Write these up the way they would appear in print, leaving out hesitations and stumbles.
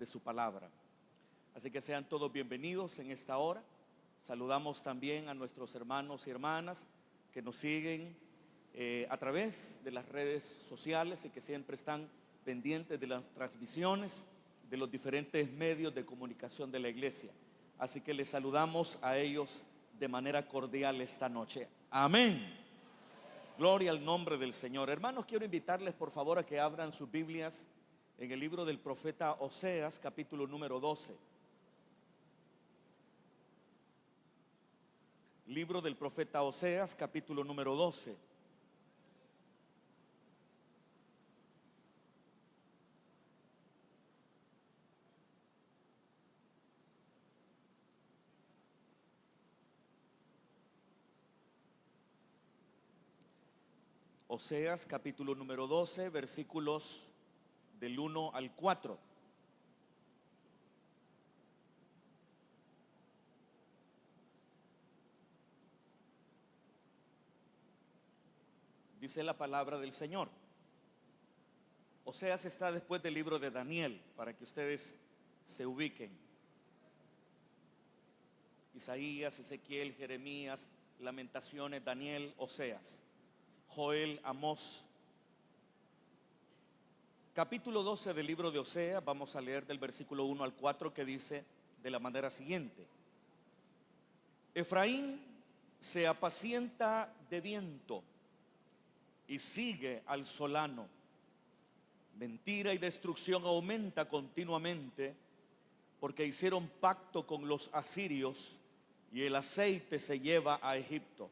de su palabra. Así que sean todos bienvenidos en esta hora. Saludamos también a nuestros hermanos y hermanas que nos siguen a través de las redes sociales y que siempre están pendientes de las transmisiones de los diferentes medios de comunicación de la iglesia. Así que les saludamos a ellos de manera cordial esta noche. Amén. Gloria al nombre del Señor. Hermanos, quiero invitarles por favor a que abran sus Biblias en el libro del profeta Oseas, capítulo número 12. Libro del profeta Oseas, capítulo número 12. Oseas, capítulo número 12, versículos del 1 al 4. Dice la palabra del Señor. Oseas está después del libro de Daniel, para que ustedes se ubiquen. Isaías, Ezequiel, Jeremías, Lamentaciones, Daniel, Oseas, Joel, Amós. Capítulo 12 del libro de Oseas, vamos a leer del versículo 1 al 4, que dice de la manera siguiente: Efraín se apacienta de viento y sigue al solano. Mentira y destrucción aumenta continuamente, porque hicieron pacto con los asirios y el aceite se lleva a Egipto.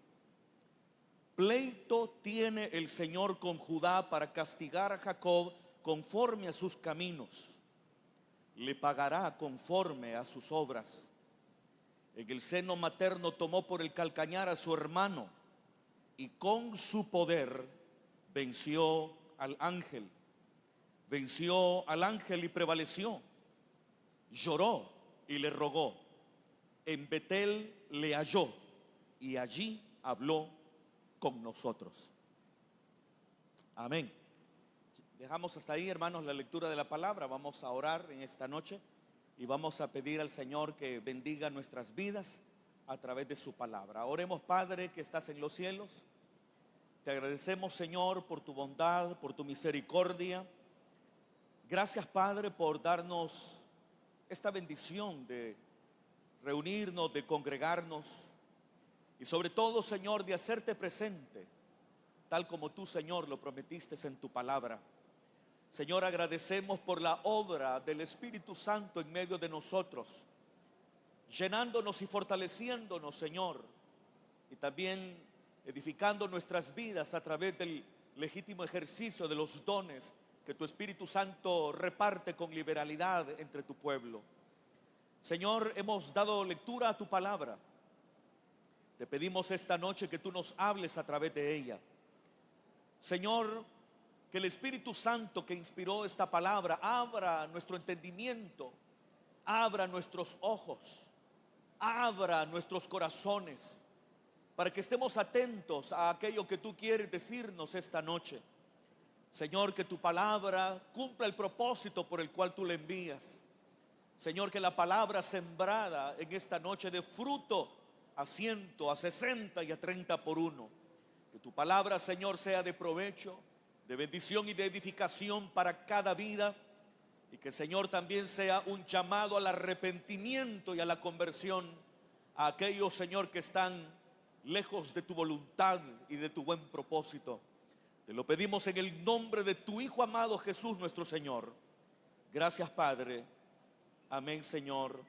Pleito tiene el Señor con Judá para castigar a Jacob conforme a sus caminos. Le pagará conforme a sus obras. En el seno materno tomó por el calcañar a su hermano y con su poder venció al ángel. Venció al ángel y prevaleció. Lloró y le rogó. En Betel le halló y allí habló con nosotros. Amén. Dejamos hasta ahí, hermanos, la lectura de la palabra. Vamos a orar en esta noche y vamos a pedir al Señor que bendiga nuestras vidas a través de su palabra. Oremos. Padre que estás en los cielos, te agradecemos, Señor, por tu bondad, por tu misericordia. Gracias, Padre, por darnos esta bendición de reunirnos, de congregarnos y sobre todo, Señor, de hacerte presente tal como tú, Señor, lo prometiste en tu palabra. Señor, agradecemos por la obra del Espíritu Santo en medio de nosotros, llenándonos y fortaleciéndonos, Señor, y también edificando nuestras vidas a través del legítimo ejercicio de los dones que tu Espíritu Santo reparte con liberalidad entre tu pueblo. Señor, hemos dado lectura a tu palabra. Te pedimos esta noche que tú nos hables a través de ella. Señor, que el Espíritu Santo que inspiró esta palabra abra nuestro entendimiento, abra nuestros ojos, abra nuestros corazones, para que estemos atentos a aquello que tú quieres decirnos esta noche. Señor, que tu palabra cumpla el propósito por el cual tú la envías. Señor, que la palabra sembrada en esta noche dé fruto a 100, a 60 y a 30 por uno. Que tu palabra, Señor, sea de provecho, de bendición y de edificación para cada vida. Y que, Señor, también sea un llamado al arrepentimiento y a la conversión a aquellos, Señor, que están lejos de tu voluntad y de tu buen propósito. Te lo pedimos en el nombre de tu Hijo amado Jesús nuestro Señor. Gracias, Padre. Amén, Señor,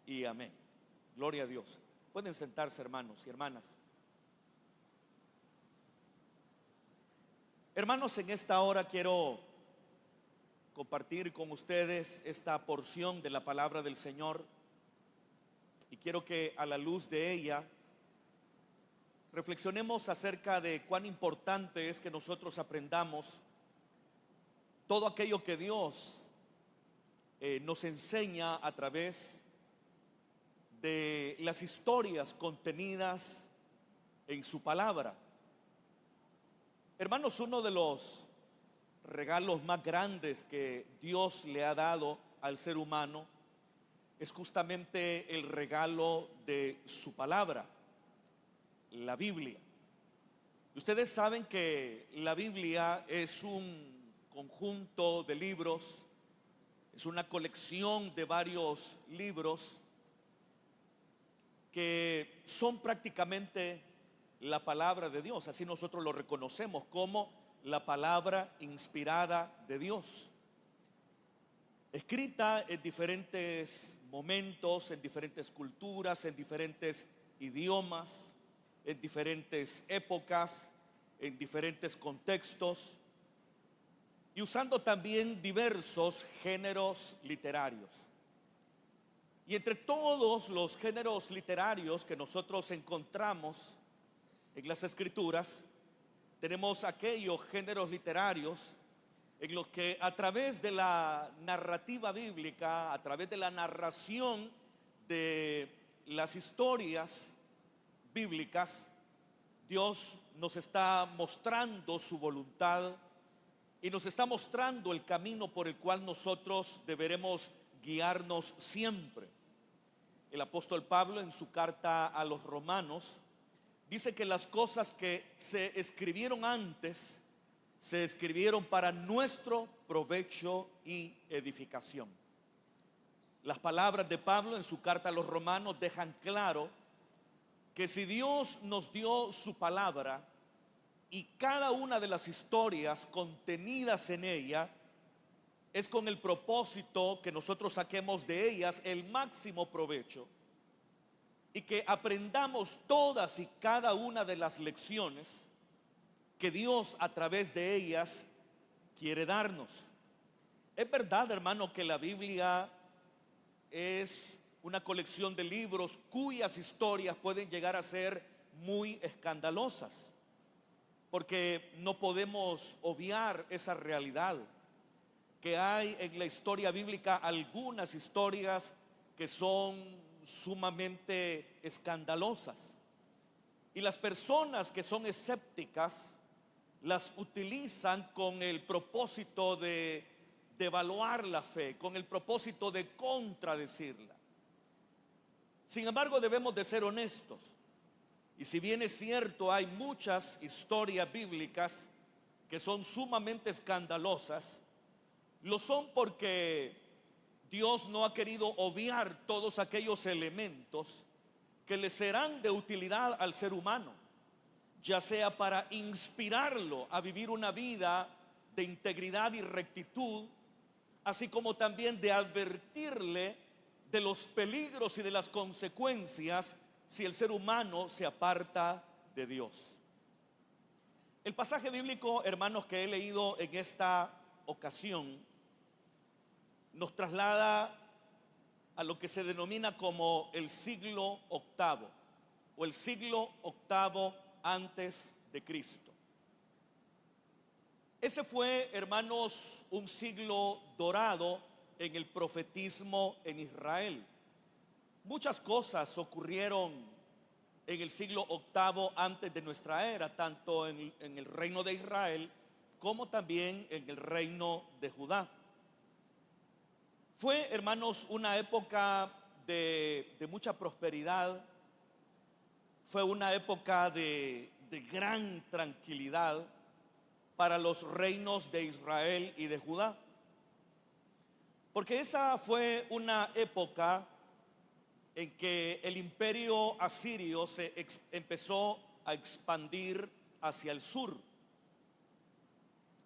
y amén. Gloria a Dios. Pueden sentarse, hermanos y hermanas. Hermanos, en esta hora quiero compartir con ustedes esta porción de la palabra del Señor y quiero que a la luz de ella reflexionemos acerca de cuán importante es que nosotros aprendamos todo aquello que Dios nos enseña a través de las historias contenidas en su palabra. Hermanos, uno de los regalos más grandes que Dios le ha dado al ser humano es justamente el regalo de su palabra, la Biblia. Ustedes saben que la Biblia es un conjunto de libros, es una colección de varios libros que son prácticamente la palabra de Dios. Así nosotros lo reconocemos como la palabra inspirada de Dios, escrita en diferentes momentos, en diferentes culturas, en diferentes idiomas, en diferentes épocas, en diferentes contextos, y usando también diversos géneros literarios. Y entre todos los géneros literarios que nosotros encontramos en las Escrituras, tenemos aquellos géneros literarios en los que a través de la narrativa bíblica, a través de la narración de las historias bíblicas, Dios nos está mostrando su voluntad y nos está mostrando el camino por el cual nosotros deberemos guiarnos siempre. El apóstol Pablo, en su carta a los Romanos, dice que las cosas que se escribieron antes se escribieron para nuestro provecho y edificación. Las palabras de Pablo en su carta a los Romanos dejan claro que si Dios nos dio su palabra y cada una de las historias contenidas en ella es con el propósito que nosotros saquemos de ellas el máximo provecho y que aprendamos todas y cada una de las lecciones que Dios a través de ellas quiere darnos. Es verdad, hermano, que la Biblia es una colección de libros cuyas historias pueden llegar a ser muy escandalosas, porque no podemos obviar esa realidad, que hay en la historia bíblica algunas historias que son sumamente escandalosas, y las personas que son escépticas las utilizan con el propósito de devaluar la fe, con el propósito de contradecirla. Sin embargo, debemos de ser honestos, y si bien es cierto, hay muchas historias bíblicas que son sumamente escandalosas, lo son porque Dios no ha querido obviar todos aquellos elementos que le serán de utilidad al ser humano, ya sea para inspirarlo a vivir una vida de integridad y rectitud, así como también de advertirle de los peligros y de las consecuencias si el ser humano se aparta de Dios. El pasaje bíblico, hermanos, que he leído en esta ocasión nos traslada a lo que se denomina como el siglo octavo o el siglo octavo antes de Cristo. Ese fue, hermanos, un siglo dorado en el profetismo en Israel. Muchas cosas ocurrieron en el siglo octavo antes de nuestra era, tanto en el reino de Israel como también en el reino de Judá. Fue, hermanos, una época de mucha prosperidad, fue una época de gran tranquilidad para los reinos de Israel y de Judá, porque esa fue una época en que el imperio asirio se empezó a expandir hacia el sur,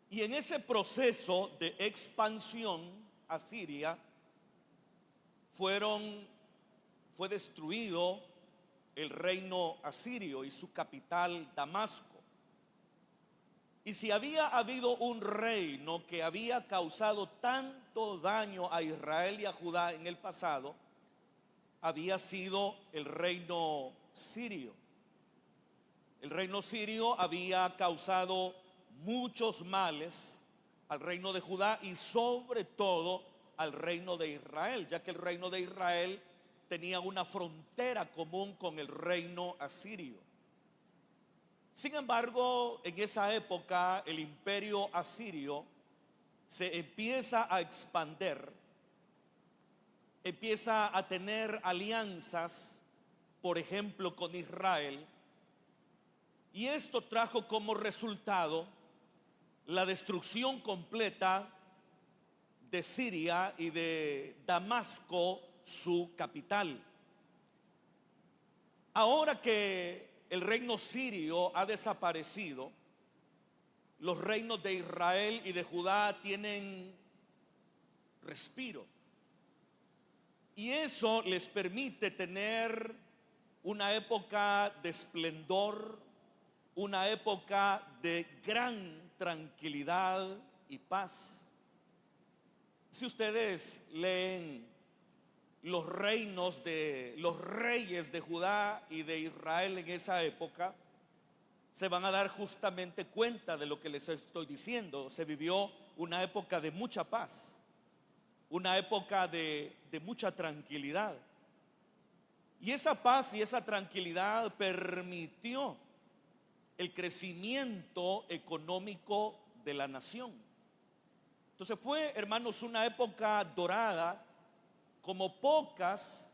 y en ese proceso de expansión asiria fue destruido el reino asirio y su capital Damasco. Y si había habido un reino que había causado tanto daño a Israel y a Judá en el pasado, había sido el reino sirio. El reino sirio había causado muchos males al reino de Judá y sobre todo al reino de Israel, ya que el reino de Israel tenía una frontera común con el reino asirio. Sin embargo, en esa época el imperio asirio se empieza a expandir empieza a tener alianzas, por ejemplo, con Israel, y esto trajo como resultado la destrucción completa de Siria y de Damasco, su capital. Ahora que el reino sirio ha desaparecido, los reinos de Israel y de Judá tienen respiro. Y eso les permite tener una época de esplendor, una época de gran tranquilidad y paz. Si ustedes leen los reinos de los reyes de Judá y de Israel en esa época, se van a dar justamente cuenta de lo que les estoy diciendo. Se vivió una época de mucha paz, una época de mucha tranquilidad. Y esa paz y esa tranquilidad permitió el crecimiento económico de la nación. Entonces fue, hermanos, una época dorada como pocas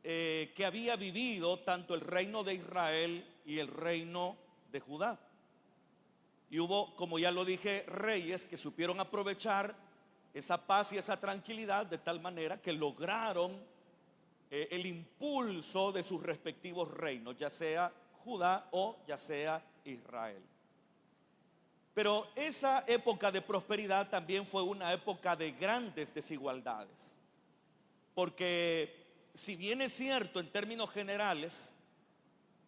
que había vivido tanto el reino de Israel y el reino de Judá. Y hubo, como ya lo dije, reyes que supieron aprovechar esa paz y esa tranquilidad de tal manera que lograron el impulso de sus respectivos reinos, ya sea Judá o ya sea Israel. Pero esa época de prosperidad también fue una época de grandes desigualdades, porque si bien es cierto en términos generales,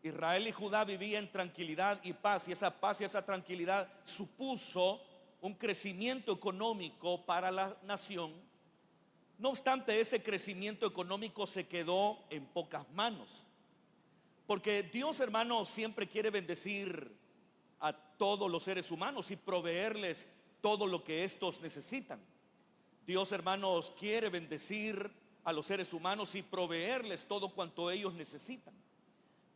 Israel y Judá vivían en tranquilidad y paz, y esa paz y esa tranquilidad supuso un crecimiento económico para la nación. No obstante, ese crecimiento económico se quedó en pocas manos, porque Dios, hermano, siempre quiere bendecir a todos los seres humanos y proveerles todo lo que estos necesitan. Dios, hermanos, quiere bendecir a los seres humanos y proveerles todo cuanto ellos necesitan.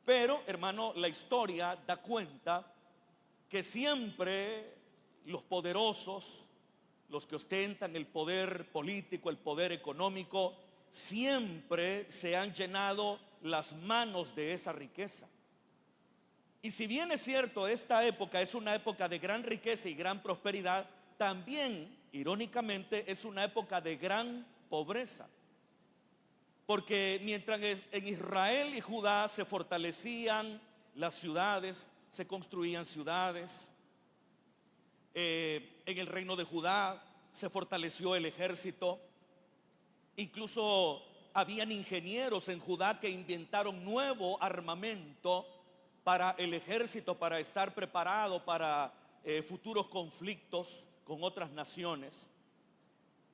Pero, hermano, la historia da cuenta que siempre los poderosos, los que ostentan el poder político, el poder económico, siempre se han llenado las manos de esa riqueza. Y si bien es cierto, esta época es una época de gran riqueza y gran prosperidad, también, irónicamente, es una época de gran pobreza. Porque mientras en Israel y Judá se fortalecían las ciudades, se construían ciudades, en el reino de Judá se fortaleció el ejército. Incluso habían ingenieros en Judá que inventaron nuevo armamento para el ejército, para estar preparado para futuros conflictos con otras naciones.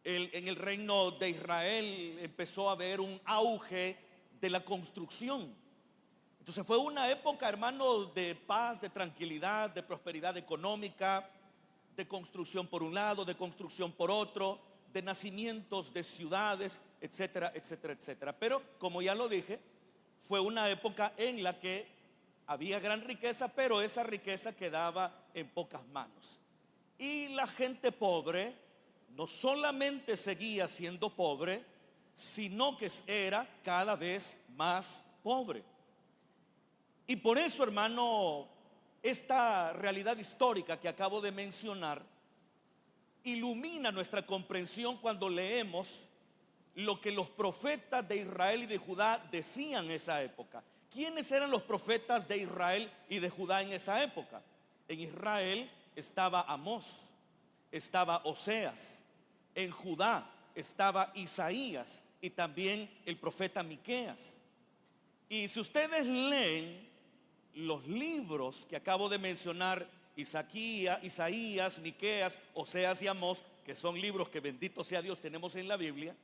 En el reino de Israel empezó a haber un auge de la construcción. Entonces fue una época, hermano, de paz, de tranquilidad, de prosperidad económica, de construcción por un lado, de construcción por otro, de nacimientos de ciudades, etcétera, etcétera, etcétera. Pero, como ya lo dije, fue una época en la que había gran riqueza, pero esa riqueza quedaba en pocas manos. Y la gente pobre no solamente seguía siendo pobre, sino que era cada vez más pobre. Y por eso, hermano, esta realidad histórica que acabo de mencionar ilumina nuestra comprensión cuando leemos lo que los profetas de Israel y de Judá decían en esa época. ¿Quiénes eran los profetas de Israel y de Judá en esa época? En Israel estaba Amós, estaba Oseas, en Judá estaba Isaías y también el profeta Miqueas. Y si ustedes leen los libros que acabo de mencionar, Isaías, Miqueas, Oseas y Amós, que son libros que, bendito sea Dios, tenemos en la Biblia,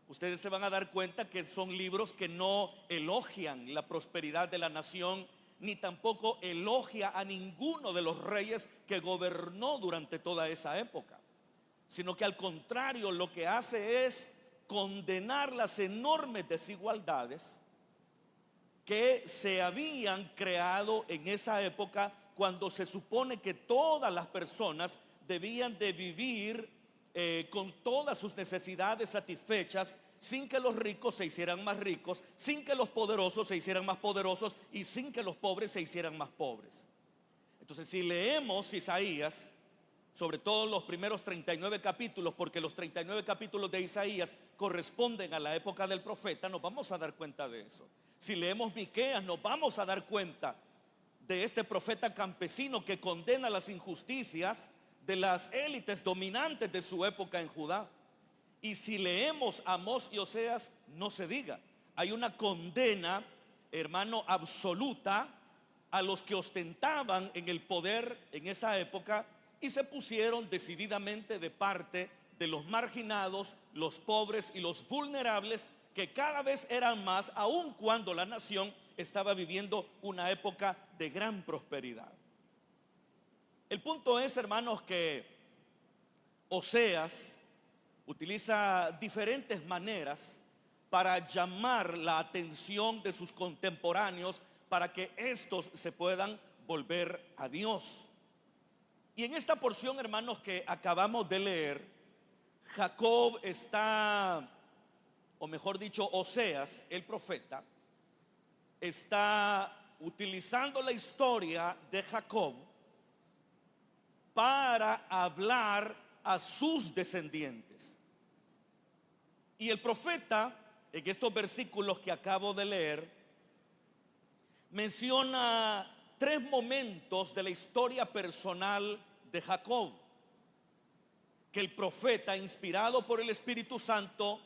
ustedes se van a dar cuenta que son libros que no elogian la prosperidad de la nación, ni tampoco elogia a ninguno de los reyes que gobernó durante toda esa época, sino que al contrario lo que hace es condenar las enormes desigualdades que se habían creado en esa época, cuando se supone que todas las personas debían de vivir con todas sus necesidades satisfechas sin que los ricos se hicieran más ricos, sin que los poderosos se hicieran más poderosos y sin que los pobres se hicieran más pobres. Entonces, si leemos Isaías, sobre todo los primeros 39 capítulos, porque los 39 capítulos de Isaías corresponden a la época del profeta, nos vamos a dar cuenta de eso. Si leemos Miqueas, nos vamos a dar cuenta de este profeta campesino que condena las injusticias de las élites dominantes de su época en Judá. Y si leemos Amós y Oseas, no se diga. Hay una condena, hermano, absoluta a los que ostentaban en el poder en esa época y se pusieron decididamente de parte de los marginados, los pobres y los vulnerables, que cada vez eran más, aun cuando la nación estaba viviendo una época de gran prosperidad. El punto es, hermanos, que Oseas utiliza diferentes maneras para llamar la atención de sus contemporáneos para que estos se puedan volver a Dios. Y en esta porción, hermanos, que acabamos de leer, Jacob está, o mejor dicho, Oseas, el profeta, está utilizando la historia de Jacob para hablar a sus descendientes. Y el profeta, en estos versículos que acabo de leer, menciona 3 momentos de la historia personal de Jacob que el profeta, inspirado por el Espíritu Santo,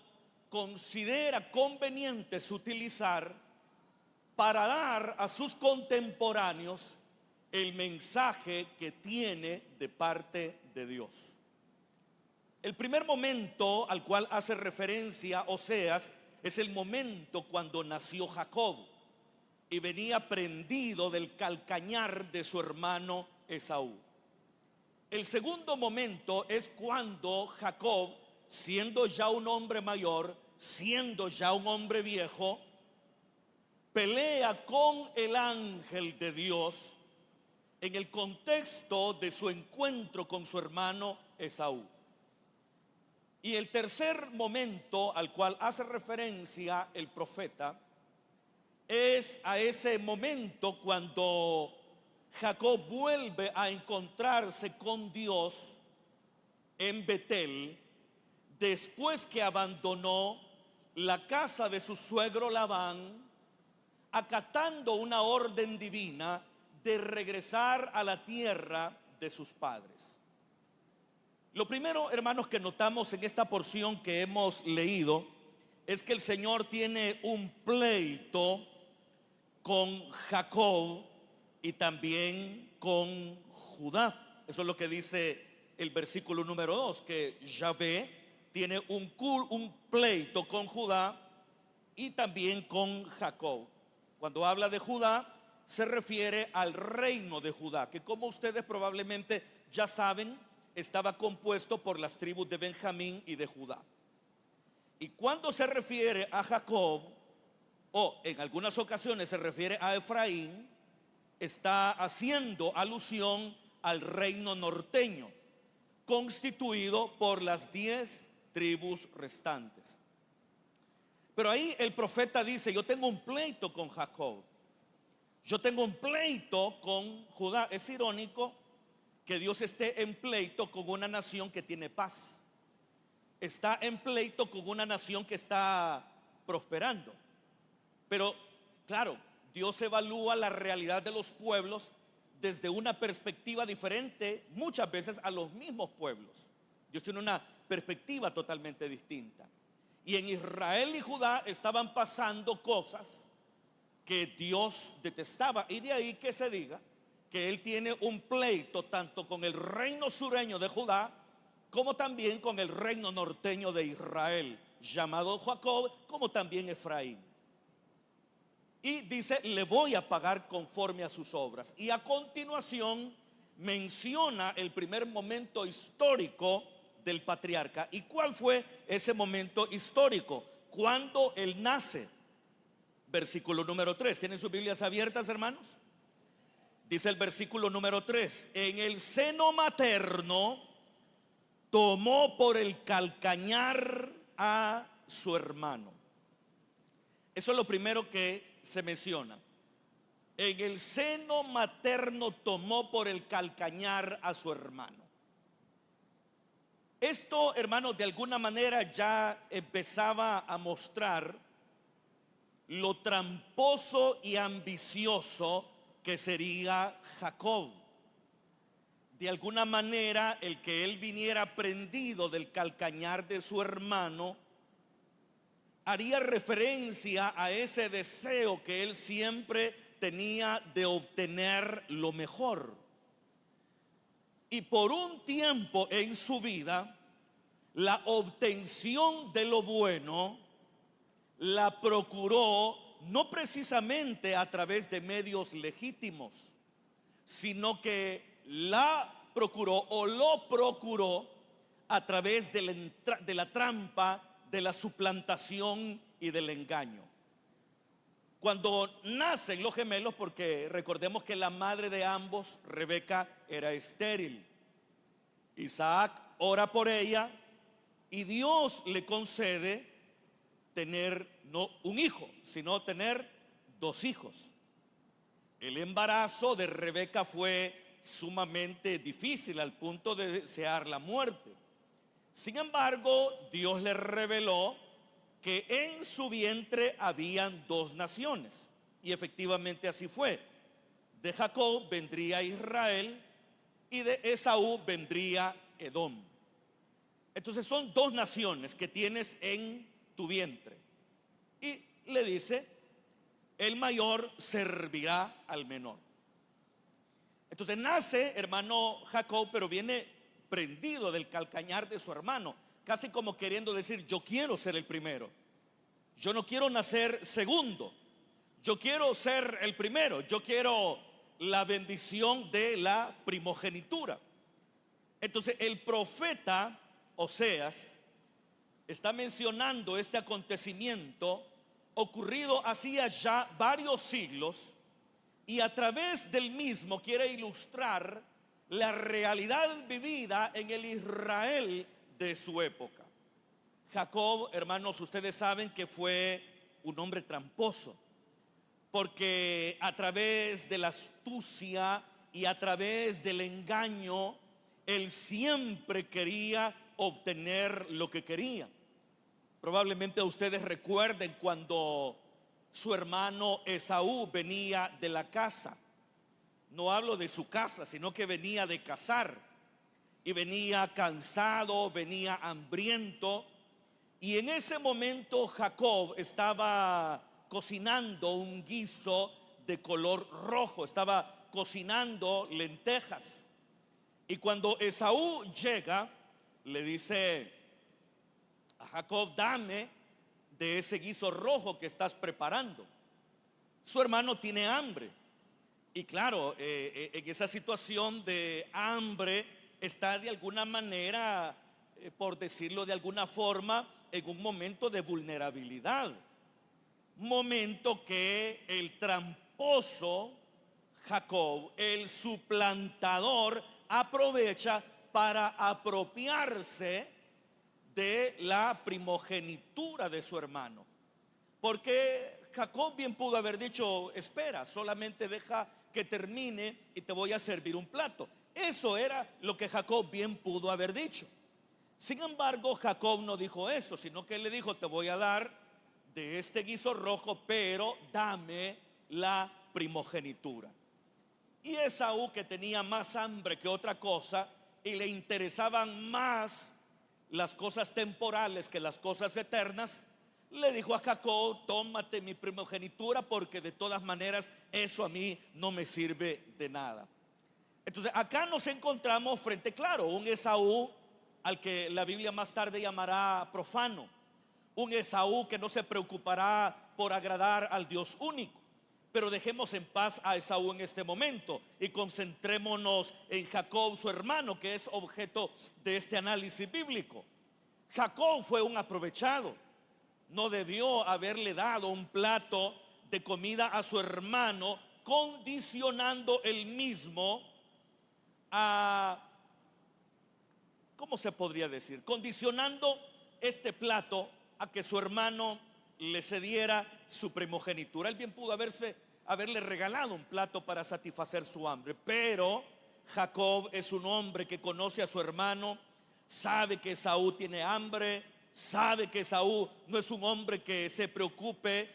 considera convenientes utilizar para dar a sus contemporáneos el mensaje que tiene de parte de Dios. El primer momento al cual hace referencia Oseas es el momento cuando nació Jacob y venía prendido del calcañar de su hermano Esaú. El segundo momento es cuando Jacob, siendo ya un hombre mayor, siendo ya un hombre viejo, pelea con el ángel de Dios en el contexto de su encuentro con su hermano Esaú. Y el tercer momento al cual hace referencia el profeta es a ese momento cuando Jacob vuelve a encontrarse con Dios en Betel, después que abandonó la casa de su suegro Labán, acatando una orden divina de regresar a la tierra de sus padres. Lo primero, hermanos, que notamos en esta porción que hemos leído es que el Señor tiene un pleito con Jacob y también con Judá. Eso es lo que dice el versículo número 2, que Yahvé tiene un pleito con Judá y también con Jacob. Cuando habla de Judá, se refiere al reino de Judá, que, como ustedes probablemente ya saben, estaba compuesto por las tribus de Benjamín y de Judá. Y cuando se refiere a Jacob, o en algunas ocasiones se refiere a Efraín, está haciendo alusión al reino norteño, constituido por las 10 tribus restantes. Pero ahí el profeta dice: yo tengo un pleito con Jacob, yo tengo un pleito con Judá. Es irónico que Dios esté en pleito con una nación que tiene paz, está en pleito con una nación que está prosperando. Pero claro, Dios evalúa la realidad de los pueblos desde una perspectiva diferente muchas veces a los mismos pueblos. Dios tiene una perspectiva totalmente distinta. Y en Israel y Judá estaban pasando cosas que Dios detestaba, y de ahí que se diga que Él tiene un pleito tanto con el reino sureño de Judá como también con el reino norteño de Israel, llamado Jacob, como también Efraín. Y dice: le voy a pagar conforme a sus obras. Y a continuación menciona el primer momento histórico del patriarca. ¿Y cuál fue ese momento histórico? Cuando él nace. Versículo número 3. ¿Tienen sus Biblias abiertas, hermanos? Dice el versículo número 3: en el seno materno tomó por el calcañar a su hermano. Eso es lo primero que se menciona. En el seno materno tomó por el calcañar a su hermano. Esto, hermanos, de alguna manera ya empezaba a mostrar lo tramposo y ambicioso que sería Jacob. De alguna manera, el que él viniera prendido del calcañar de su hermano haría referencia a ese deseo que él siempre tenía de obtener lo mejor. Y por un tiempo en su vida, la obtención de lo bueno la procuró no precisamente a través de medios legítimos, sino que la procuró o lo procuró a través de la trampa, de la suplantación y del engaño. Cuando nacen los gemelos, porque recordemos que la madre de ambos, Rebeca, era estéril, Isaac ora por ella y Dios le concede tener no un hijo, sino tener 2 hijos. El embarazo de Rebeca fue sumamente difícil al punto de desear la muerte. Sin embargo, Dios le reveló que en su vientre habían 2 naciones. Y efectivamente así fue. De Jacob vendría Israel y de Esaú vendría Edom. Entonces son 2 naciones que tienes en tu vientre. Y le dice, el mayor servirá al menor. Entonces nace, hermano Jacob, pero viene prendido del calcañar de su hermano, casi como queriendo decir, yo quiero ser el primero, yo no quiero nacer segundo, yo quiero ser el primero, yo quiero la bendición de la primogenitura. Entonces el profeta Oseas está mencionando este acontecimiento ocurrido hacía ya varios siglos, y a través del mismo quiere ilustrar la realidad vivida en el Israel de su época. Jacob, hermanos, ustedes saben que fue un hombre tramposo, porque a través de la astucia y a través del engaño, él siempre quería obtener lo que quería. Probablemente ustedes recuerden cuando su hermano Esaú venía de la caza. No hablo de su casa, sino que venía de cazar. Y venía cansado, venía hambriento. Y en ese momento Jacob estaba cocinando un guiso de color rojo. Estaba cocinando lentejas. Y cuando Esaú llega, le dice a Jacob, dame de ese guiso rojo que estás preparando. Su hermano tiene hambre. Y claro, en esa situación de hambre está de alguna manera, por decirlo de alguna forma, en un momento de vulnerabilidad. Momento que el tramposo Jacob, el suplantador, aprovecha para apropiarse de la primogenitura de su hermano. Porque Jacob bien pudo haber dicho, espera, solamente deja que termine y te voy a servir un plato. Eso era lo que Jacob bien pudo haber dicho. Sin embargo, Jacob no dijo eso, sino que él le dijo, te voy a dar de este guiso rojo, pero dame la primogenitura. Y Esaú, que tenía más hambre que otra cosa y le interesaban más las cosas temporales que las cosas eternas, le dijo a Jacob, tómate mi primogenitura, porque de todas maneras eso a mí no me sirve de nada. Entonces acá nos encontramos frente, claro, un Esaú al que la Biblia más tarde llamará profano, un Esaú que no se preocupará por agradar al Dios único. Pero dejemos en paz a Esaú en este momento y concentrémonos en Jacob, su hermano, que es objeto de este análisis bíblico. Jacob fue un aprovechado. No debió haberle dado un plato de comida a su hermano, condicionando él mismo a, ¿cómo se podría decir? Condicionando este plato a que su hermano le cediera su primogenitura. Él bien pudo haberle regalado un plato para satisfacer su hambre, pero Jacob es un hombre que conoce a su hermano, sabe que Esaú tiene hambre, sabe que Esaú no es un hombre que se preocupe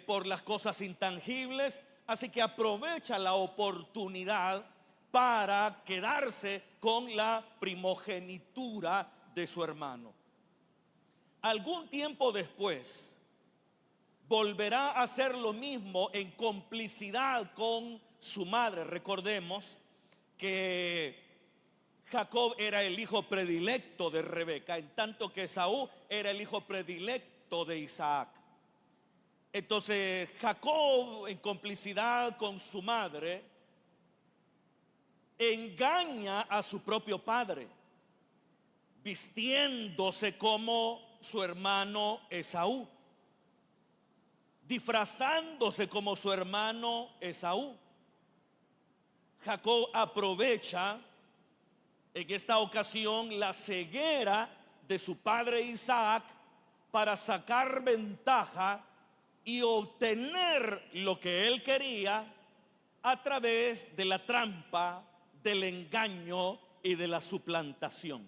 por las cosas intangibles, así que aprovecha la oportunidad para quedarse con la primogenitura de su hermano. Algún tiempo después volverá a hacer lo mismo en complicidad con su madre. Recordemos que Jacob era el hijo predilecto de Rebeca, en tanto que Esaú era el hijo predilecto de Isaac. Entonces Jacob, en complicidad con su madre, engaña a su propio padre, vistiéndose como su hermano Esaú, disfrazándose como su hermano Esaú. Jacob aprovecha en esta ocasión la ceguera de su padre Isaac para sacar ventaja y obtener lo que él quería a través de la trampa, del engaño y de la suplantación.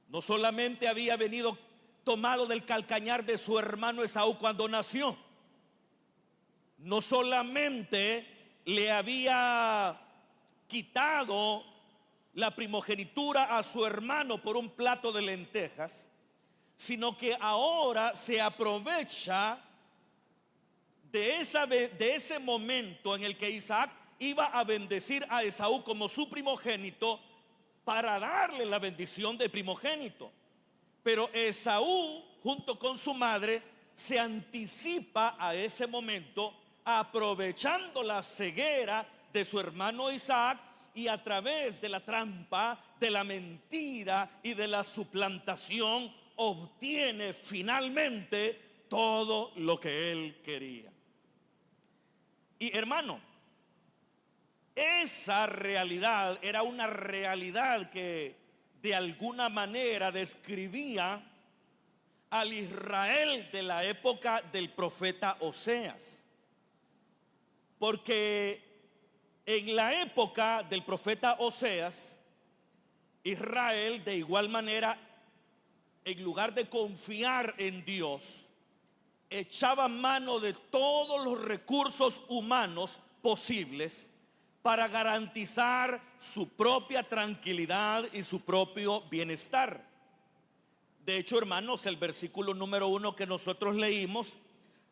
No solamente había venido tomado del calcañar de su hermano Esaú cuando nació, no solamente le había quitado la primogenitura a su hermano por un plato de lentejas, sino que ahora se aprovecha de ese momento en el que Isaac iba a bendecir a Esaú como su primogénito para darle la bendición de primogénito. Pero Esaú, junto con su madre, se anticipa a ese momento, aprovechando la ceguera de su hermano Isaac, y a través de la trampa, de la mentira y de la suplantación obtiene finalmente todo lo que él quería. Y hermano, esa realidad era una realidad que de alguna manera describía al Israel de la época del profeta Oseas. Porque en la época del profeta Oseas, Israel de igual manera, en lugar de confiar en Dios, echaba mano de todos los recursos humanos posibles para garantizar su propia tranquilidad y su propio bienestar. De hecho, hermanos, el versículo número 1 que nosotros leímos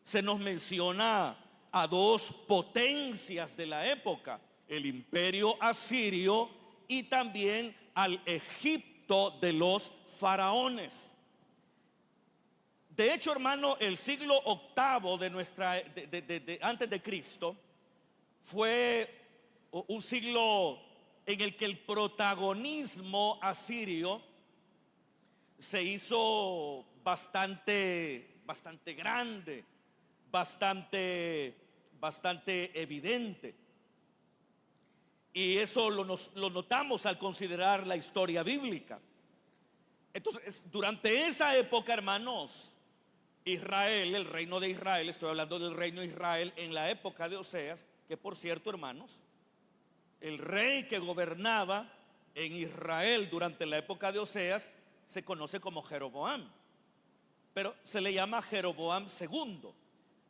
se nos menciona a dos potencias de la época, el imperio asirio y también al Egipto de los faraones. De hecho, hermano, el siglo octavo antes de Cristo fue un siglo en el que el protagonismo asirio se hizo bastante grande, bastante evidente. Y eso lo notamos al considerar la historia bíblica. Entonces, durante esa época, hermanos, Israel, el reino de Israel, estoy hablando del reino de Israel en la época de Oseas, que por cierto, hermanos, el rey que gobernaba en Israel durante la época de Oseas se conoce como Jeroboam, pero se le llama Jeroboam II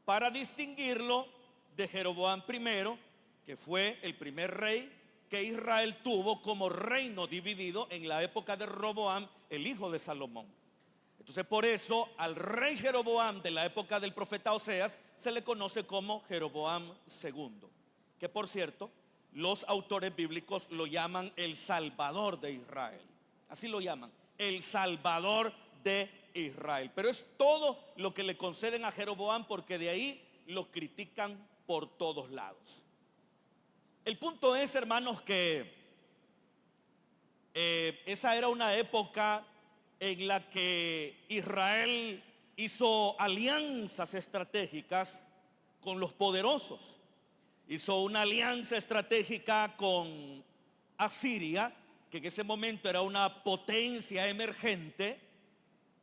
para distinguirlo de Jeroboam I, que fue el primer rey que Israel tuvo como reino dividido en la época de Roboam, el hijo de Salomón. Entonces, por eso al rey Jeroboam de la época del profeta Oseas se le conoce como Jeroboam II, que por cierto los autores bíblicos lo llaman el Salvador de Israel. Así lo llaman, el Salvador de Israel. Pero es todo lo que le conceden a Jeroboam, porque de ahí lo critican por todos lados. El punto es, hermanos, que esa era una época en la que Israel hizo alianzas estratégicas con los poderosos. Hizo una alianza estratégica con Asiria, que en ese momento era una potencia emergente,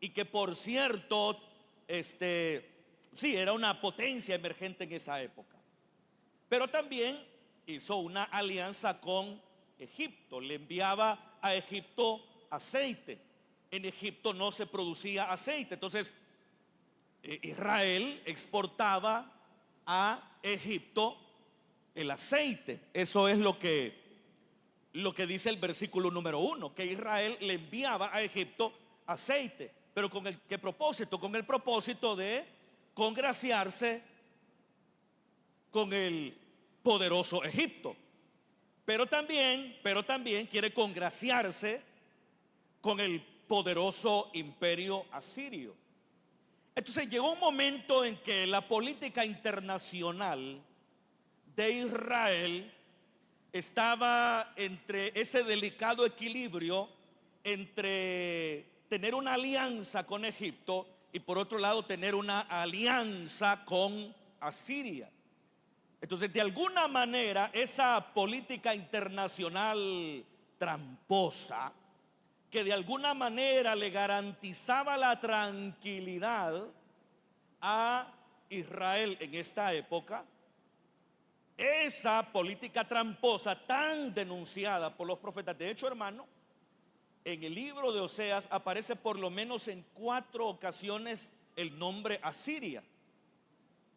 y que por cierto, sí, era una potencia emergente en esa época. Pero también hizo una alianza con Egipto, le enviaba a Egipto aceite. En Egipto no se producía aceite, entonces Israel exportaba a Egipto el aceite. Eso es lo que dice el versículo número 1, que Israel le enviaba a Egipto aceite. Pero ¿con qué propósito? Con el propósito de congraciarse con el poderoso Egipto. Pero también quiere congraciarse con el poderoso imperio asirio. Entonces llegó un momento en que la política internacional de Israel estaba entre ese delicado equilibrio entre tener una alianza con Egipto y por otro lado tener una alianza con Asiria. Entonces, de alguna manera, esa política internacional tramposa, que de alguna manera le garantizaba la tranquilidad a Israel en esta época, esa política tramposa tan denunciada por los profetas. De hecho, hermano, en el libro de Oseas aparece por lo menos en 4 ocasiones el nombre Asiria.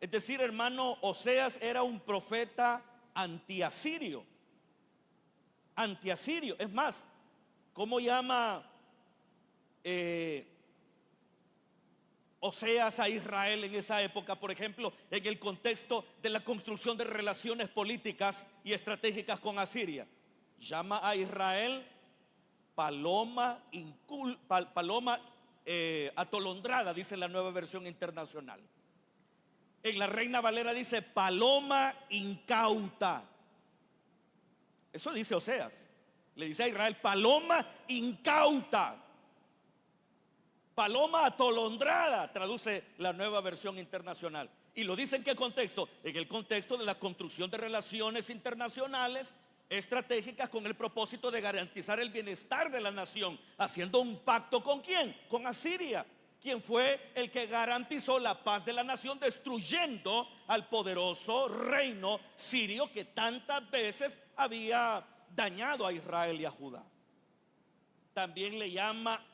Es decir, hermano, Oseas era un profeta antiasirio. Antiasirio. Es más, ¿cómo llama Oseas a Israel en esa época? Por ejemplo, en el contexto de la construcción de relaciones políticas y estratégicas con Asiria. Llama a Israel paloma atolondrada, dice la Nueva Versión Internacional. En la Reina Valera dice paloma incauta. Eso dice Oseas. Le dice a Israel paloma incauta. Paloma atolondrada, traduce la Nueva Versión Internacional. ¿Y lo dice en qué contexto? En el contexto de la construcción de relaciones internacionales estratégicas con el propósito de garantizar el bienestar de la nación, haciendo un pacto ¿con quién? Con Asiria, quien fue el que garantizó la paz de la nación, destruyendo al poderoso reino sirio que tantas veces había dañado a Israel y a Judá. También le llama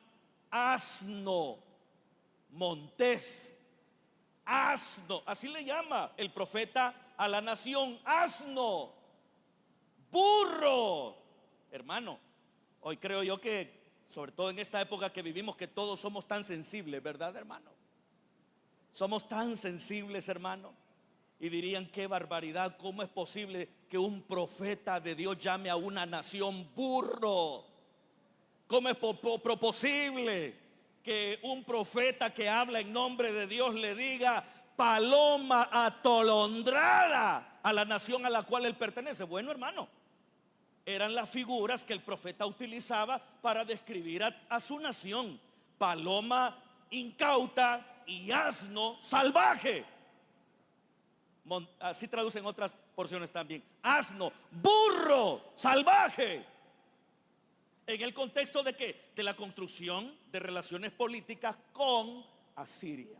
asno, montés, asno, así le llama el profeta a la nación, asno, burro. Hermano, hoy creo yo que sobre todo en esta época que vivimos, que todos somos tan sensibles, ¿verdad, hermano? Somos tan sensibles, hermano. Y dirían, qué barbaridad, ¿cómo es posible que un profeta de Dios llame a una nación burro? ¿Cómo es posible que un profeta que habla en nombre de Dios le diga paloma atolondrada a la nación a la cual él pertenece? Bueno, hermano, eran las figuras que el profeta utilizaba para describir a su nación. Paloma incauta y asno salvaje. Así traducen otras porciones también. Asno, burro, salvaje. En el contexto de ¿qué? De la construcción de relaciones políticas con Asiria.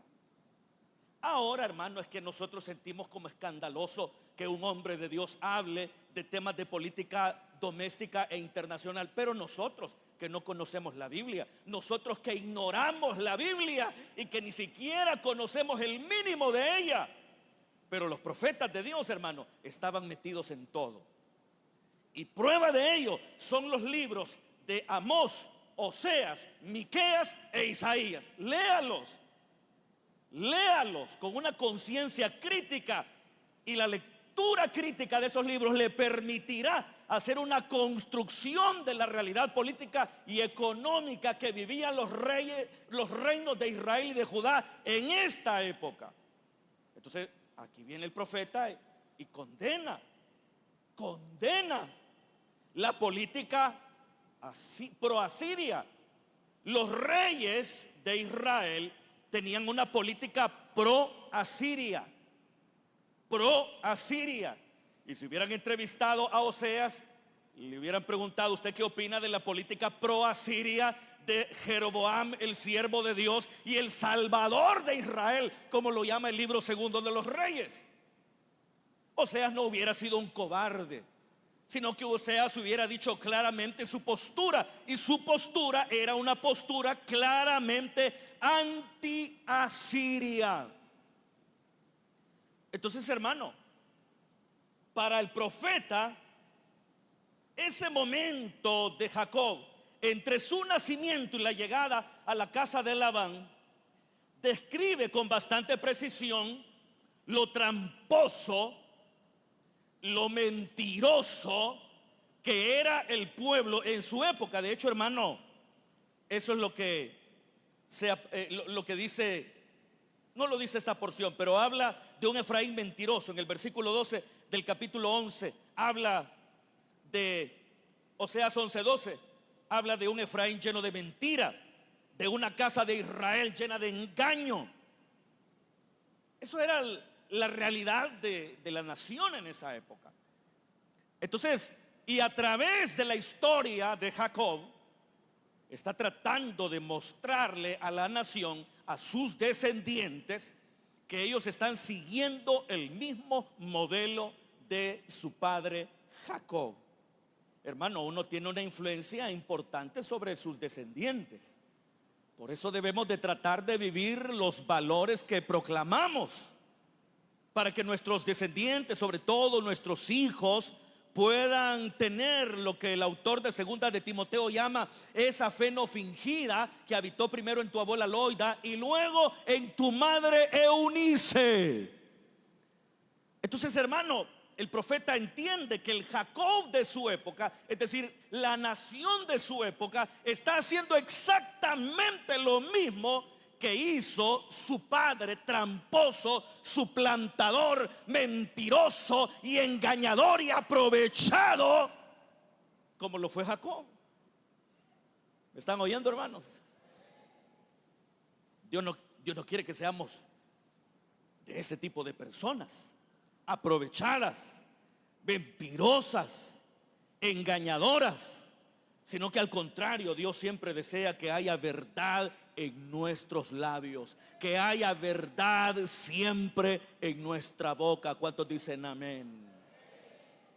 Ahora, hermano, es que nosotros sentimos como escandaloso que un hombre de Dios hable de temas de política doméstica e internacional. Pero nosotros que no conocemos la Biblia, nosotros que ignoramos la Biblia y que ni siquiera conocemos el mínimo de ella. Pero los profetas de Dios, hermano, estaban metidos en todo. Y prueba de ello son los libros de Amós, Oseas, Miqueas e Isaías. Léalos con una conciencia crítica, y la lectura crítica de esos libros le permitirá hacer una construcción de la realidad política y económica que vivían los reinos de Israel y de Judá en esta época. Entonces, aquí viene el profeta y condena la política pro-asiria. Los reyes de Israel tenían una política pro-asiria. Y si hubieran entrevistado a Oseas, le hubieran preguntado, ¿usted qué opina de la política pro-asiria de Jeroboam, el siervo de Dios, y el Salvador de Israel, como lo llama el libro segundo de los Reyes. Oseas no hubiera sido un cobarde, sino que Oseas hubiera dicho claramente su postura, y su postura era una postura claramente anti-Asiria. Entonces, hermano, para el profeta, ese momento de Jacob, entre su nacimiento y la llegada a la casa de Labán, describe con bastante precisión lo tramposo, lo mentiroso que era el pueblo en su época. De hecho, hermano, eso es lo que dice, no lo dice esta porción, pero habla de un Efraín mentiroso. En el versículo 12 del capítulo 11 habla de Oseas 11:12, habla de un Efraín lleno de mentira, de una casa de Israel llena de engaño. Eso era la realidad de la nación en esa época. Entonces, y a través de la historia de Jacob, está tratando de mostrarle a la nación, a sus descendientes, que ellos están siguiendo el mismo modelo de su padre Jacob. Hermano, uno tiene una influencia importante sobre sus descendientes. Por eso debemos de tratar de vivir los valores que proclamamos, para que nuestros descendientes, sobre todo nuestros hijos, puedan tener lo que el autor de segunda de Timoteo llama esa fe no fingida que habitó primero en tu abuela Loida y luego en tu madre Eunice. Entonces, hermano, el profeta entiende que el Jacob de su época, es decir, la nación de su época, está haciendo exactamente lo mismo que hizo su padre tramposo, suplantador, mentiroso y engañador y aprovechado, como lo fue Jacob. ¿Me están oyendo, hermanos? Dios no quiere que seamos de ese tipo de personas, aprovechadas, mentirosas, engañadoras, sino que al contrario, Dios siempre desea que haya verdad en nuestros labios, que haya verdad siempre en nuestra boca. ¿Cuántos dicen amén?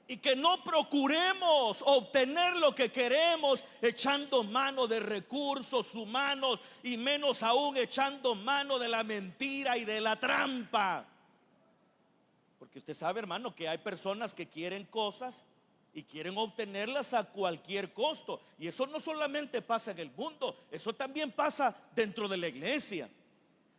Y que no procuremos obtener lo que queremos echando mano de recursos humanos, y menos aún echando mano de la mentira y de la trampa. Porque usted sabe, hermano, que hay personas que quieren cosas y quieren obtenerlas a cualquier costo. Y eso no solamente pasa en el mundo, eso también pasa dentro de la iglesia.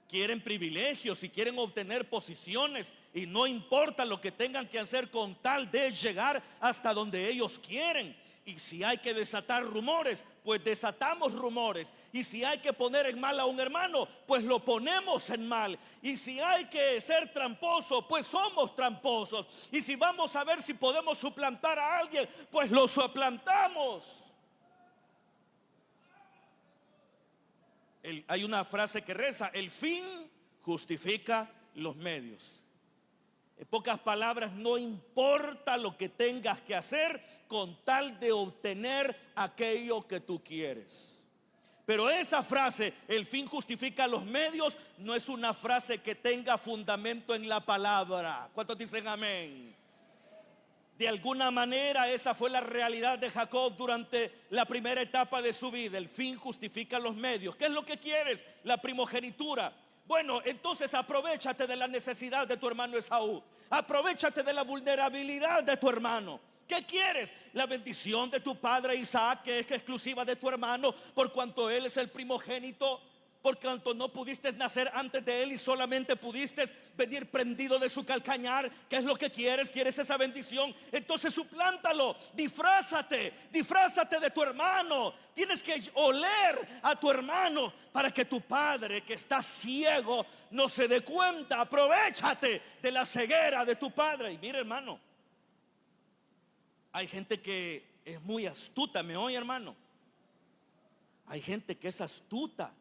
Quieren privilegios y quieren obtener posiciones, y no importa lo que tengan que hacer con tal de llegar hasta donde ellos quieren. Y si hay que desatar rumores, pues desatamos rumores. Y si hay que poner en mal a un hermano, pues lo ponemos en mal. Y si hay que ser tramposo, pues somos tramposos. Y si vamos a ver si podemos suplantar a alguien, pues lo suplantamos. Hay una frase que reza: el fin justifica los medios. En pocas palabras, no importa lo que tengas que hacer con tal de obtener aquello que tú quieres. Pero esa frase, el fin justifica los medios, no es una frase que tenga fundamento en la palabra. ¿Cuántos dicen amén? De alguna manera esa fue la realidad de Jacob durante la primera etapa de su vida. El fin justifica los medios. ¿Qué es lo que quieres? La primogenitura. Bueno, entonces aprovéchate de la necesidad de tu hermano Esaú. Aprovéchate de la vulnerabilidad de tu hermano. ¿Qué quieres? La bendición de tu padre Isaac, que es exclusiva de tu hermano, por cuanto él es el primogénito. Por cuanto no pudiste nacer antes de él y solamente pudiste venir prendido de su calcañar. ¿Qué es lo que quieres? ¿Quieres esa bendición? Entonces suplántalo, disfrázate de tu hermano. Tienes que oler a tu hermano para que tu padre, que está ciego, no se dé cuenta. Aprovéchate de la ceguera de tu padre. Y mire, hermano, hay gente que es muy astuta. ¿Me oye, hermano? Hay gente que es astuta.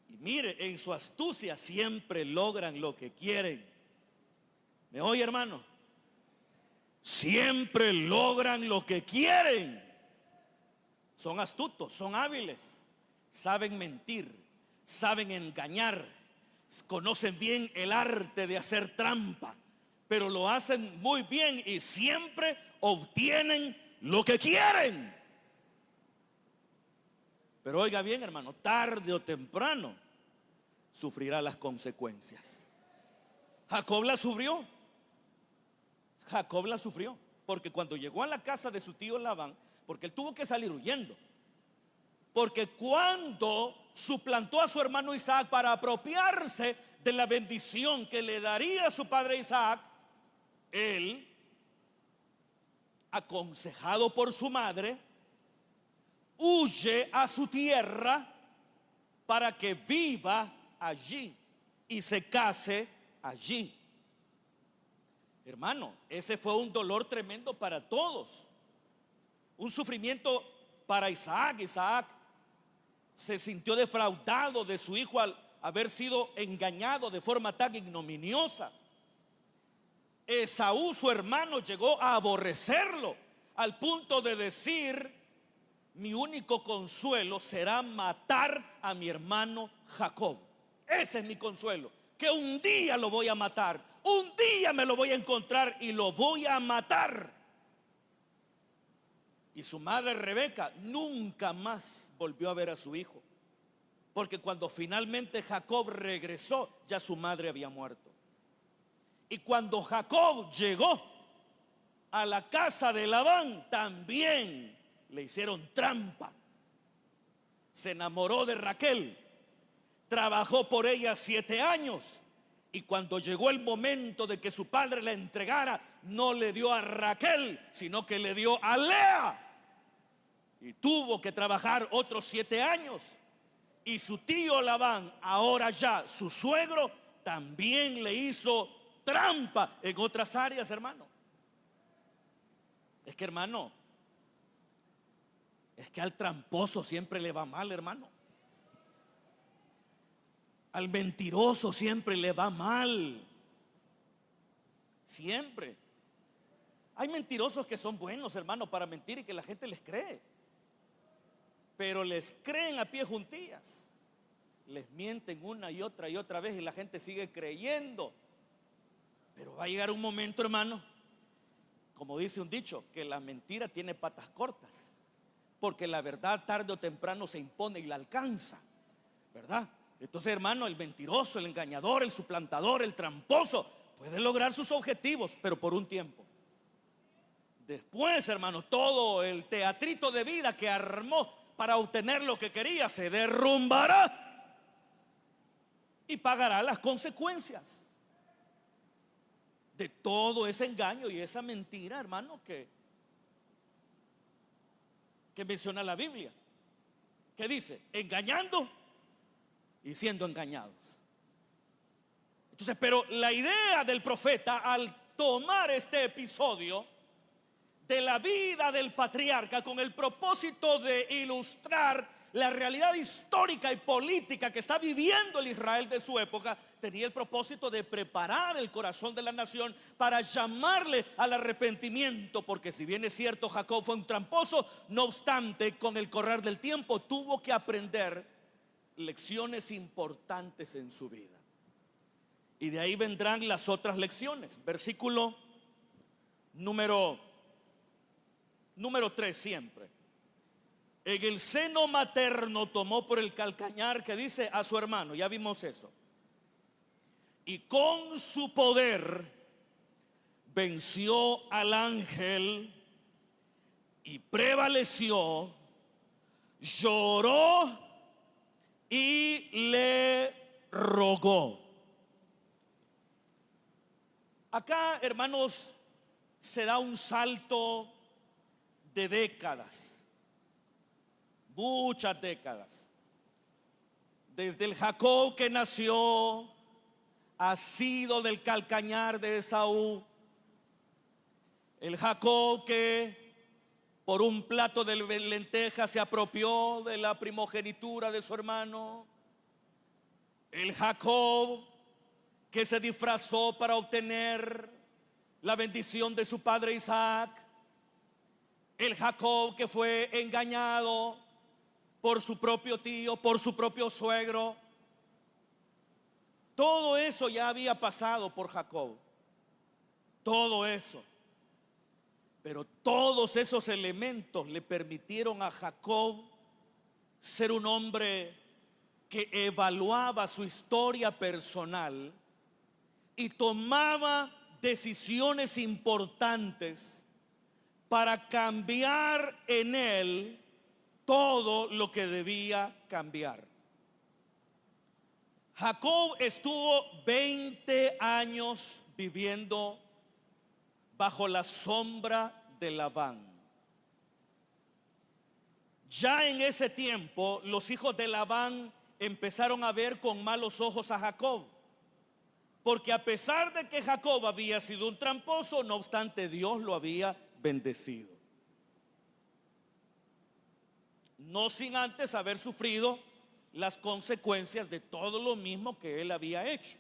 Y mire, en su astucia siempre logran lo que quieren. ¿Me oye, hermano? Siempre logran lo que quieren. son astutos, son hábiles, saben mentir, saben engañar, conocen bien el arte de hacer trampa, pero lo hacen muy bien y siempre obtienen lo que quieren. Pero oiga bien, hermano, tarde o temprano sufrirá las consecuencias. Jacob la sufrió. Jacob la sufrió, porque cuando llegó a la casa de su tío Labán, porque él tuvo que salir huyendo, porque cuando suplantó a su hermano Isaac para apropiarse de la bendición que le daría a su padre Isaac, él, aconsejado por su madre, huye a su tierra para que viva allí y se case allí. Hermano, ese fue un dolor tremendo para todos, un sufrimiento para Isaac. Isaac se sintió defraudado de su hijo al haber sido engañado de forma tan ignominiosa. Esaú, su hermano, llegó a aborrecerlo al punto de decir: mi único consuelo será matar a mi hermano Jacob. Ese es mi consuelo, que un día lo voy a matar, un día me lo voy a encontrar y lo voy a matar. Y su madre Rebeca nunca más volvió a ver a su hijo, porque cuando finalmente Jacob regresó, ya su madre había muerto. Y cuando Jacob llegó a la casa de Labán, también le hicieron trampa. Se enamoró de Raquel, trabajó por ella 7 años, y cuando llegó el momento de que su padre la entregara, no le dio a Raquel, sino que le dio a Lea. Y tuvo que trabajar otros 7 años. Y su tío Labán, ahora ya su suegro, también le hizo trampa en otras áreas, hermano. Es que, hermano, es que al tramposo siempre le va mal, hermano. Al mentiroso siempre le va mal. Siempre. Hay mentirosos que son buenos, hermano, para mentir y que la gente les cree. Pero les creen a pie juntillas. Les mienten una y otra vez y la gente sigue creyendo. Pero va a llegar un momento, hermano, como dice un dicho, que la mentira tiene patas cortas, porque la verdad tarde o temprano se impone y la alcanza, ¿verdad? Entonces, hermano, el mentiroso, el engañador, el suplantador, el tramposo puede lograr sus objetivos, pero por un tiempo. Después, hermano, todo el teatrito de vida que armó para obtener lo que quería se derrumbará y pagará las consecuencias de todo ese engaño y esa mentira, hermano, que menciona la Biblia, que dice: engañando y siendo engañados. Entonces, pero la idea del profeta al tomar este episodio de la vida del patriarca con el propósito de ilustrar la realidad histórica y política que está viviendo el Israel de su época, tenía el propósito de preparar el corazón de la nación para llamarle al arrepentimiento, porque si bien es cierto Jacob fue un tramposo, no obstante, con el correr del tiempo tuvo que aprender lecciones importantes en su vida. Y de ahí vendrán las otras lecciones. Versículo número 3 siempre. En el seno materno tomó por el calcañar, que dice, a su hermano. Ya vimos eso. Y con su poder venció al ángel y prevaleció, lloró y le rogó. Acá, hermanos, se da un salto de décadas, muchas décadas, desde el Jacob que nació, asido del calcañar de Esaú, el Jacob que por un plato de lentejas se apropió de la primogenitura de su hermano, el Jacob que se disfrazó para obtener la bendición de su padre Isaac, el Jacob que fue engañado por su propio tío, por su propio suegro. Todo eso ya había pasado por Jacob. Todo eso. Pero todos esos elementos le permitieron a Jacob ser un hombre que evaluaba su historia personal y tomaba decisiones importantes para cambiar en él todo lo que debía cambiar. Jacob estuvo 20 años viviendo bajo la sombra de Labán. Ya en ese tiempo los hijos de Labán empezaron a ver con malos ojos a Jacob, porque a pesar de que Jacob había sido un tramposo, no obstante Dios lo había bendecido. No sin antes haber sufrido las consecuencias de todo lo mismo que él había hecho.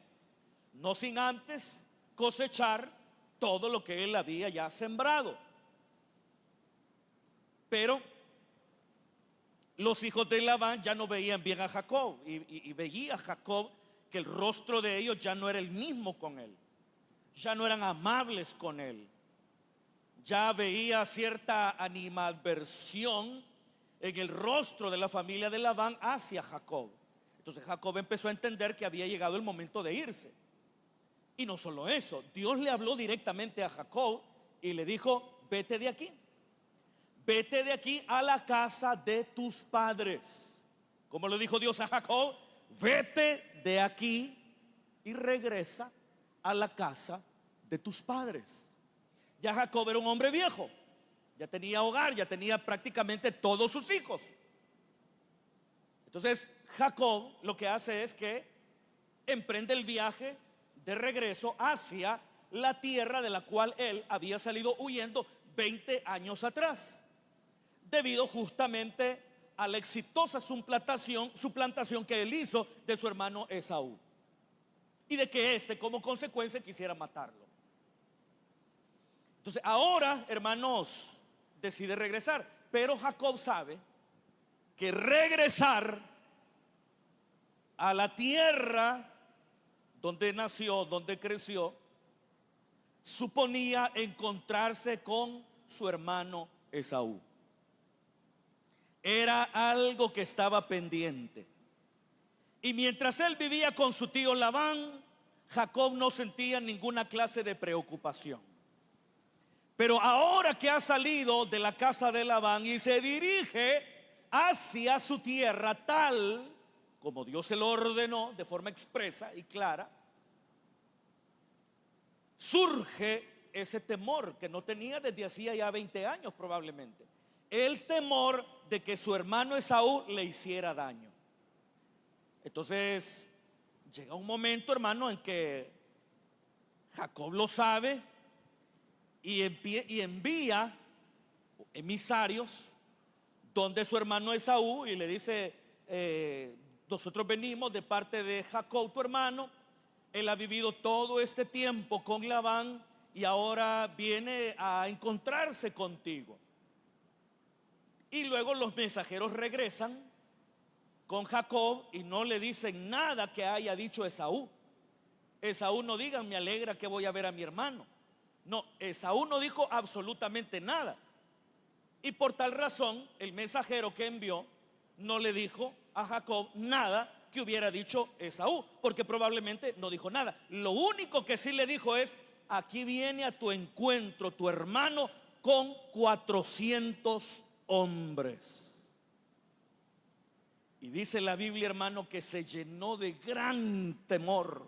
No sin antes cosechar todo lo que él había ya sembrado. Pero los hijos de Labán ya no veían bien a Jacob y veía a Jacob que el rostro de ellos ya no era el mismo con él. Ya no eran amables con él. Ya veía cierta animadversión en el rostro de la familia de Labán hacia Jacob. Entonces Jacob empezó a entender que había llegado el momento de irse. Y no solo eso, Dios le habló directamente a Jacob y le dijo: vete de aquí. Vete de aquí a la casa de tus padres. Como le dijo Dios a Jacob: vete de aquí y regresa a la casa de tus padres. Ya Jacob era un hombre viejo, ya tenía hogar, ya tenía prácticamente todos sus hijos. Entonces Jacob lo que hace es que emprende el viaje de regreso hacia la tierra de la cual él había salido huyendo 20 años atrás, debido justamente a la exitosa suplantación que él hizo de su hermano Esaú, y de que éste como consecuencia quisiera matarlo. Entonces ahora, hermanos, decide regresar, pero Jacob sabe que regresar a la tierra donde nació, donde creció, suponía encontrarse con su hermano Esaú. Era algo que estaba pendiente. Y mientras él vivía con su tío Labán, Jacob no sentía ninguna clase de preocupación. Pero ahora que ha salido de la casa de Labán y se dirige hacia su tierra, tal como Dios se lo ordenó de forma expresa y clara, surge ese temor que no tenía desde hacía ya 20 años probablemente. El temor de que su hermano Esaú le hiciera daño. Entonces llega un momento, hermano, en que Jacob lo sabe y envía emisarios donde su hermano Esaú y le dice: nosotros venimos de parte de Jacob, tu hermano. Él ha vivido todo este tiempo con Labán y ahora viene a encontrarse contigo. Y luego los mensajeros regresan con Jacob y no le dicen nada que haya dicho Esaú. Esaú no diga: me alegra que voy a ver a mi hermano. No, Esaú no dijo absolutamente nada. Y por tal razón el mensajero que envió no le dijo a Jacob nada que hubiera dicho Esaú, porque probablemente no dijo nada. Lo único que sí le dijo es: aquí viene a tu encuentro tu hermano con 400 hombres. Y dice la Biblia, hermano, que se llenó de gran temor,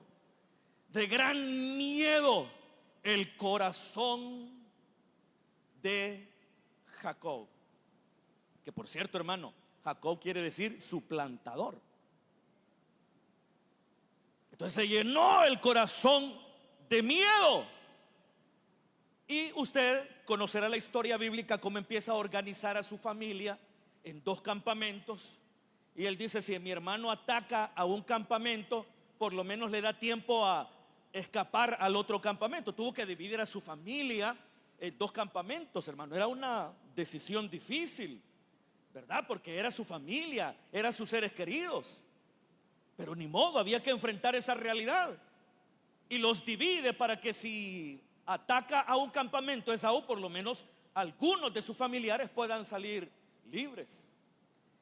de gran miedo el corazón de Jacob. Que por cierto, hermano, Jacob quiere decir suplantador. Entonces se llenó el corazón de miedo. Y usted conocerá la historia bíblica, cómo empieza a organizar a su familia en 2 campamentos. Y él dice: si mi hermano ataca a un campamento, por lo menos le da tiempo a escapar al otro campamento. Tuvo que dividir a su familia en 2 campamentos, hermano. Era una decisión difícil, ¿verdad? Porque era su familia, eran sus seres queridos. Pero ni modo, había que enfrentar esa realidad. Y los divide para que si ataca a un campamento de Esaú, por lo menos algunos de sus familiares puedan salir libres.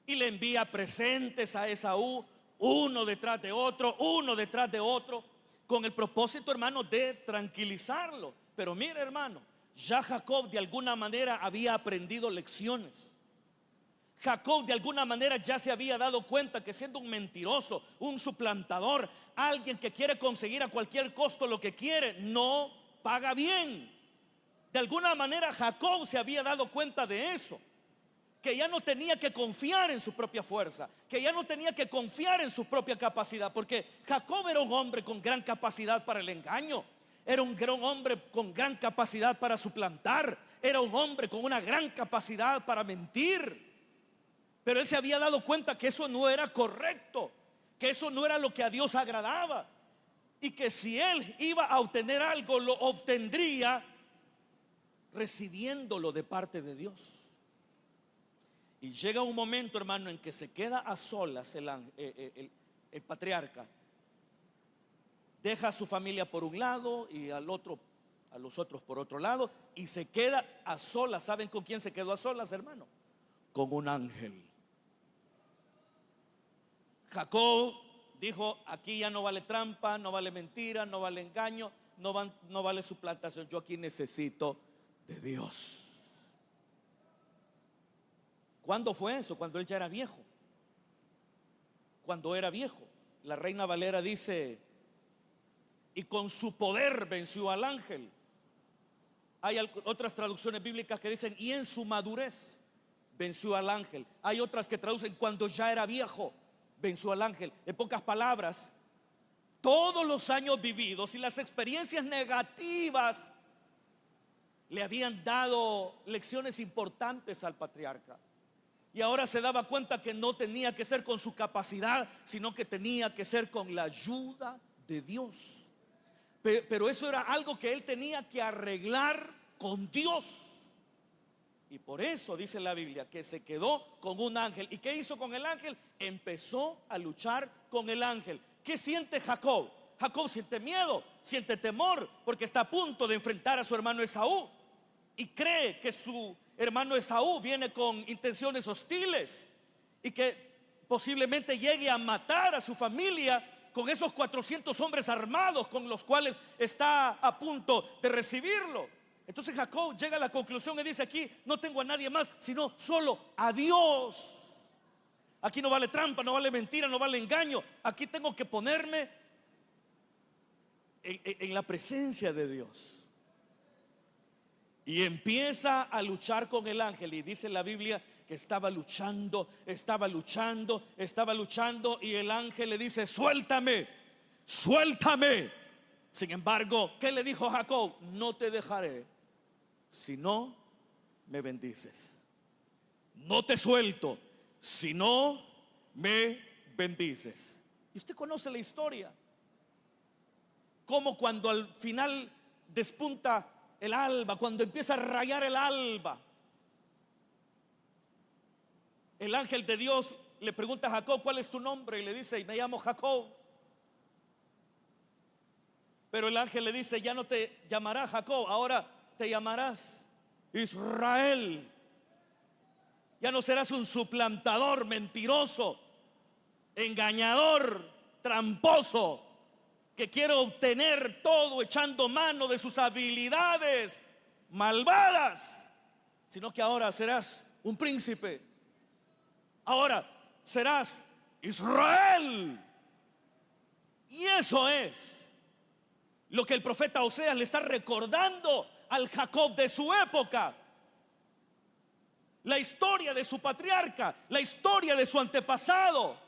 Y le envía presentes a Esaú, uno detrás de otro, con el propósito, hermano, de tranquilizarlo. Pero mire, hermano, ya Jacob de alguna manera había aprendido lecciones. Jacob de alguna manera ya se había dado cuenta que siendo un mentiroso, un suplantador, alguien que quiere conseguir a cualquier costo lo que quiere, no paga bien. De alguna manera Jacob se había dado cuenta de eso, que ya no tenía que confiar en su propia fuerza, que ya no tenía que confiar en su propia capacidad, porque Jacob era un hombre con gran capacidad para el engaño, era un gran hombre con gran capacidad para suplantar, era un hombre con una gran capacidad para mentir. Pero él se había dado cuenta que eso no era correcto, que eso no era lo que a Dios agradaba, y que si él iba a obtener algo, lo obtendría recibiéndolo de parte de Dios. Y llega un momento, hermano, en que se queda a solas el patriarca. Deja a su familia por un lado y a los otros por otro lado, y se queda a solas. ¿Saben con quién se quedó a solas, hermano? Con un ángel. Jacob dijo: aquí ya no vale trampa, no vale mentira, no vale engaño, no vale suplantación. Yo aquí necesito de Dios. ¿Cuándo fue eso? Cuando él ya era viejo. Cuando era viejo. La Reina Valera dice: y con su poder venció al ángel. Hay otras traducciones bíblicas que dicen: y en su madurez venció al ángel. Hay otras que traducen: cuando ya era viejo venció al ángel. En pocas palabras, todos los años vividos y las experiencias negativas le habían dado lecciones importantes al patriarca. Y ahora se daba cuenta que no tenía que ser con su capacidad, sino que tenía que ser con la ayuda de Dios. Pero eso era algo que él tenía que arreglar con Dios. Y por eso dice la Biblia que se quedó con un ángel. ¿Y qué hizo con el ángel? Empezó a luchar con el ángel. ¿Qué siente Jacob? Jacob siente miedo, siente temor, porque está a punto de enfrentar a su hermano Esaú. Y cree que su hermano Esaú viene con intenciones hostiles y que posiblemente llegue a matar a su familia con esos 400 hombres armados con los cuales está a punto de recibirlo. Entonces Jacob llega a la conclusión y dice: aquí no tengo a nadie más sino solo a Dios. Aquí no vale trampa, no vale mentira, no vale engaño. Aquí tengo que ponerme en la presencia de Dios. Y empieza a luchar con el ángel. Y dice la Biblia que estaba luchando. Y el ángel le dice: suéltame, suéltame. Sin embargo, ¿qué le dijo Jacob? No te dejaré si no me bendices. No te suelto si no me bendices. Y usted conoce la historia, como cuando al final despunta el alba, cuando empieza a rayar el alba, el ángel de Dios le pregunta a Jacob: ¿cuál es tu nombre? Y le dice: me llamo Jacob. Pero el ángel le dice: ya no te llamarás Jacob, ahora te llamarás Israel. Ya no serás un suplantador, mentiroso, engañador, tramposo, que quiere obtener todo echando mano de sus habilidades malvadas, sino que ahora serás un príncipe. Ahora serás Israel. Y eso es lo que el profeta Oseas le está recordando al Jacob de su época. La historia de su patriarca, la historia de su antepasado,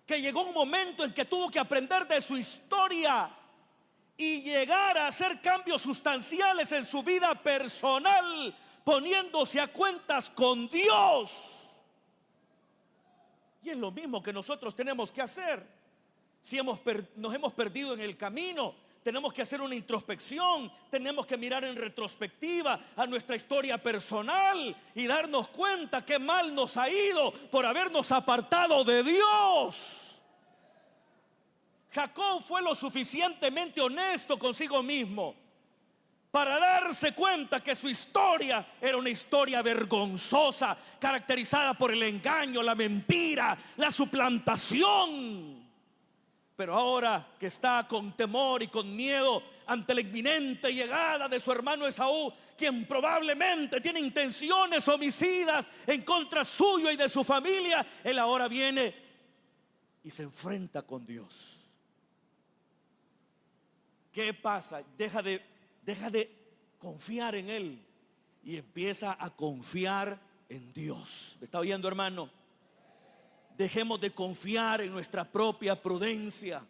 que llegó un momento en que tuvo que aprender de su historia y llegar a hacer cambios sustanciales en su vida personal, poniéndose a cuentas con Dios. Y es lo mismo que nosotros tenemos que hacer. Si nos hemos perdido en el camino, tenemos que hacer una introspección, tenemos que mirar en retrospectiva a nuestra historia personal y darnos cuenta qué mal nos ha ido por habernos apartado de Dios. Jacob fue lo suficientemente honesto consigo mismo para darse cuenta que su historia era una historia vergonzosa, caracterizada por el engaño, la mentira, la suplantación. Pero ahora que está con temor y con miedo ante la inminente llegada de su hermano Esaú, quien probablemente tiene intenciones homicidas en contra suyo y de su familia, él ahora viene y se enfrenta con Dios. ¿Qué pasa? Deja de confiar en él y empieza a confiar en Dios. ¿Me está oyendo, hermano? Dejemos de confiar en nuestra propia prudencia.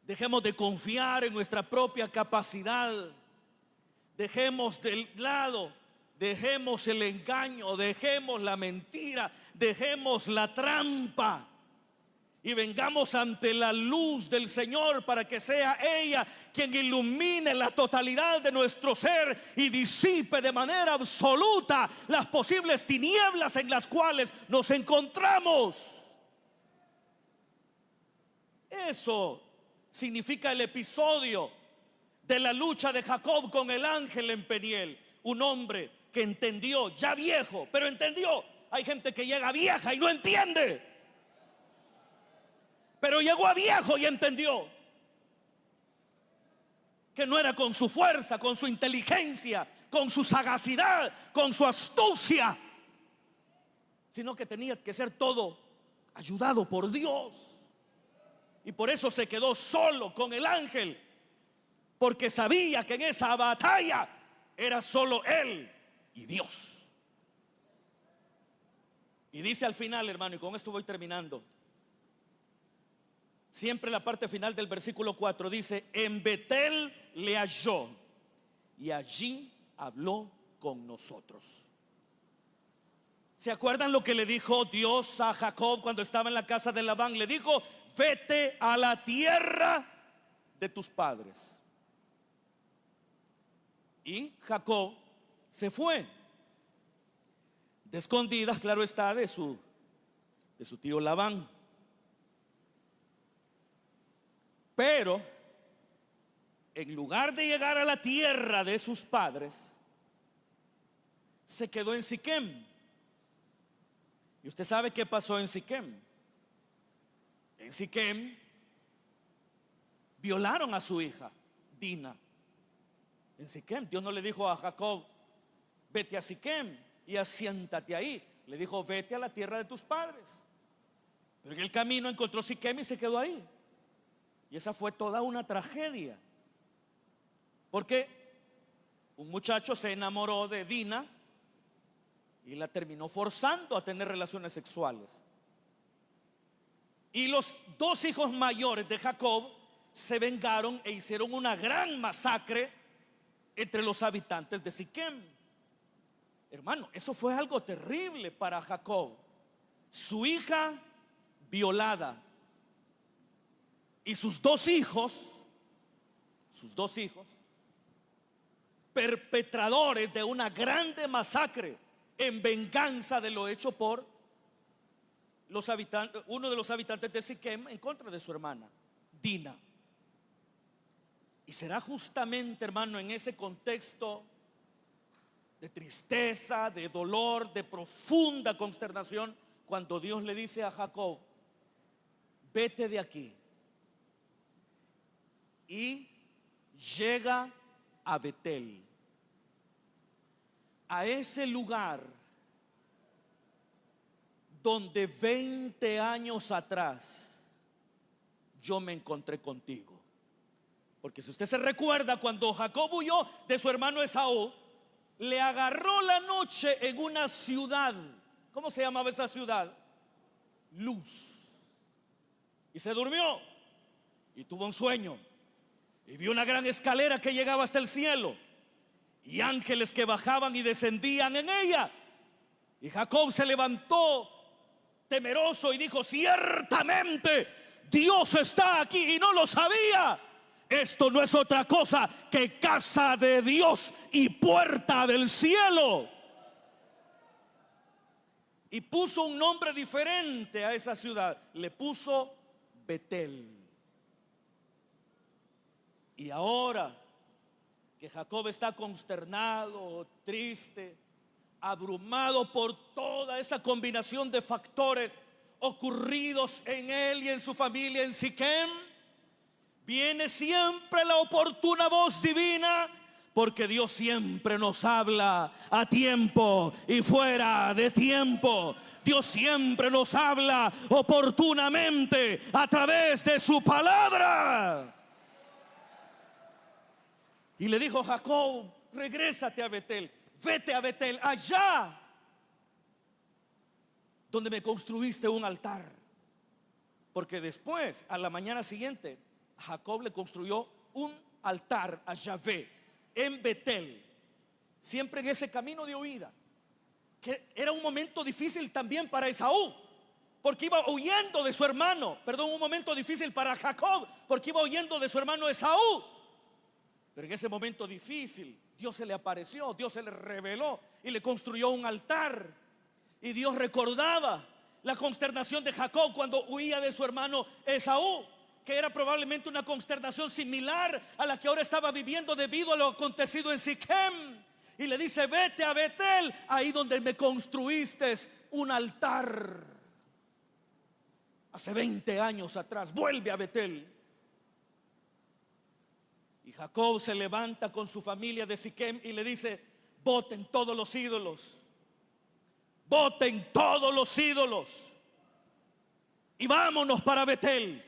Dejemos de confiar en nuestra propia capacidad. Dejemos del lado, dejemos el engaño, dejemos la mentira, dejemos la trampa. Y vengamos ante la luz del Señor para que sea ella quien ilumine la totalidad de nuestro ser y disipe de manera absoluta las posibles tinieblas en las cuales nos encontramos. Eso significa el episodio de la lucha de Jacob con el ángel en Peniel. Un hombre que entendió, ya viejo, pero entendió. Hay gente que llega vieja y no entiende, pero llegó a viejo y entendió que no era con su fuerza, con su inteligencia, con su sagacidad, con su astucia, sino que tenía que ser todo ayudado por Dios. Y por eso se quedó solo con el ángel, porque sabía que en esa batalla era solo él y Dios. Y dice al final, hermano, y con esto voy terminando, siempre la parte final del versículo 4 dice: en Betel le halló y allí habló con nosotros. ¿Se acuerdan lo que le dijo Dios a Jacob cuando estaba en la casa de Labán? Le dijo: vete a la tierra de tus padres. Y Jacob se fue de escondidas, claro está, de su tío Labán. Pero en lugar de llegar a la tierra de sus padres, se quedó en Siquem. Y usted sabe qué pasó en Siquem. En Siquem violaron a su hija Dina. En Siquem, Dios no le dijo a Jacob: vete a Siquem y asiéntate ahí. Le dijo: vete a la tierra de tus padres. Pero en el camino encontró Siquem y se quedó ahí. Y esa fue toda una tragedia, porque un muchacho se enamoró de Dina y la terminó forzando a tener relaciones sexuales. Y los dos hijos mayores de Jacob se vengaron e hicieron una gran masacre entre los habitantes de Siquem. Hermano, eso fue algo terrible para Jacob. Su hija violada y sus dos hijos perpetradores de una grande masacre en venganza de lo hecho por uno de los habitantes de Siquem en contra de su hermana Dina. Y será justamente, hermano, en ese contexto de tristeza, de dolor, de profunda consternación, cuando Dios le dice a Jacob: vete de aquí y llega a Betel, a ese lugar donde 20 años atrás yo me encontré contigo. Porque si usted se recuerda, cuando Jacob huyó de su hermano Esaú, le agarró la noche en una ciudad. ¿Cómo se llamaba esa ciudad? Luz. Y se durmió y tuvo un sueño y vio una gran escalera que llegaba hasta el cielo y ángeles que bajaban y descendían en ella. Y Jacob se levantó temeroso y dijo: ciertamente Dios está aquí, y no lo sabía. esto no es otra cosa que casa de Dios y puerta del cielo. Y puso un nombre diferente a esa ciudad. Le puso Betel. Y ahora que Jacob está consternado, triste, abrumado por toda esa combinación de factores ocurridos en él y en su familia en Siquem, viene siempre la oportuna voz divina, porque Dios siempre nos habla a tiempo y fuera de tiempo. Dios siempre nos habla oportunamente a través de su palabra. Y le dijo Jacob: regrésate a Betel, vete a Betel, allá donde me construiste un altar. Porque después, a la mañana siguiente, Jacob le construyó un altar a Yahvé en Betel, siempre en ese camino de huida, que era un momento difícil también para Esaú, porque iba huyendo de su hermano. Perdón, un momento difícil para Jacob, porque iba huyendo de su hermano Esaú. Pero en ese momento difícil, Dios se le apareció, Dios se le reveló y le construyó un altar. Y Dios recordaba la consternación de Jacob cuando huía de su hermano Esaú, que era probablemente una consternación similar a la que ahora estaba viviendo debido a lo acontecido en Siquem. Y le dice: vete a Betel, ahí donde me construiste un altar hace 20 años atrás. Vuelve a Betel. Y Jacob se levanta con su familia de Siquem y le dice: boten todos los ídolos, boten todos los ídolos y vámonos para Betel.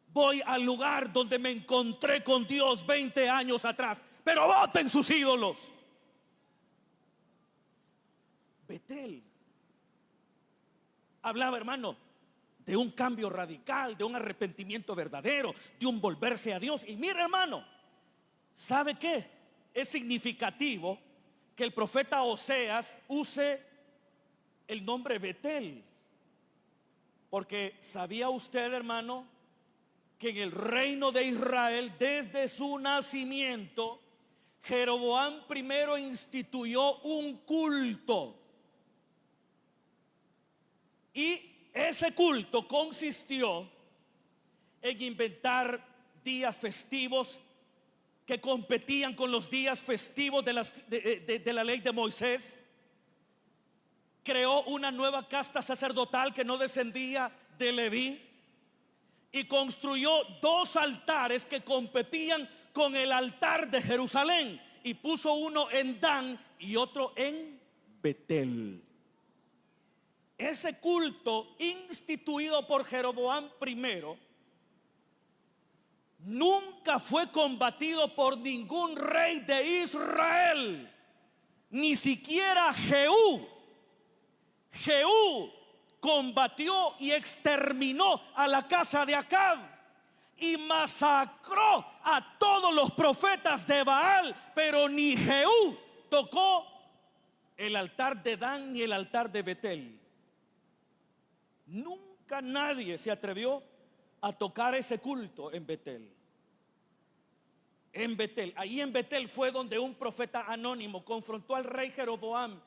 Voy al lugar donde me encontré con Dios 20 años atrás, pero boten sus ídolos. Betel hablaba, hermano, de un cambio radical, de un arrepentimiento verdadero, de un volverse a Dios. Y mira, hermano, ¿sabe qué? Es significativo que el profeta Oseas use el nombre Betel, porque ¿sabía usted, hermano, que en el reino de Israel, desde su nacimiento, Jeroboam primero instituyó un culto? Y ese culto consistió en inventar días festivos que competían con los días festivos de la ley de Moisés. Creó una nueva casta sacerdotal que no descendía de Leví y construyó 2 altares que competían con el altar de Jerusalén, y puso uno en Dan y otro en Betel. Ese culto instituido por Jeroboam primero nunca fue combatido por ningún rey de Israel, ni siquiera Jehú. Jehú combatió y exterminó a la casa de Acab y masacró a todos los profetas de Baal, pero ni Jehú tocó el altar de Dan ni el altar de Betel. Nunca nadie se atrevió a tocar ese culto en Betel. En Betel, ahí en Betel fue donde un profeta anónimo confrontó al rey Jeroboam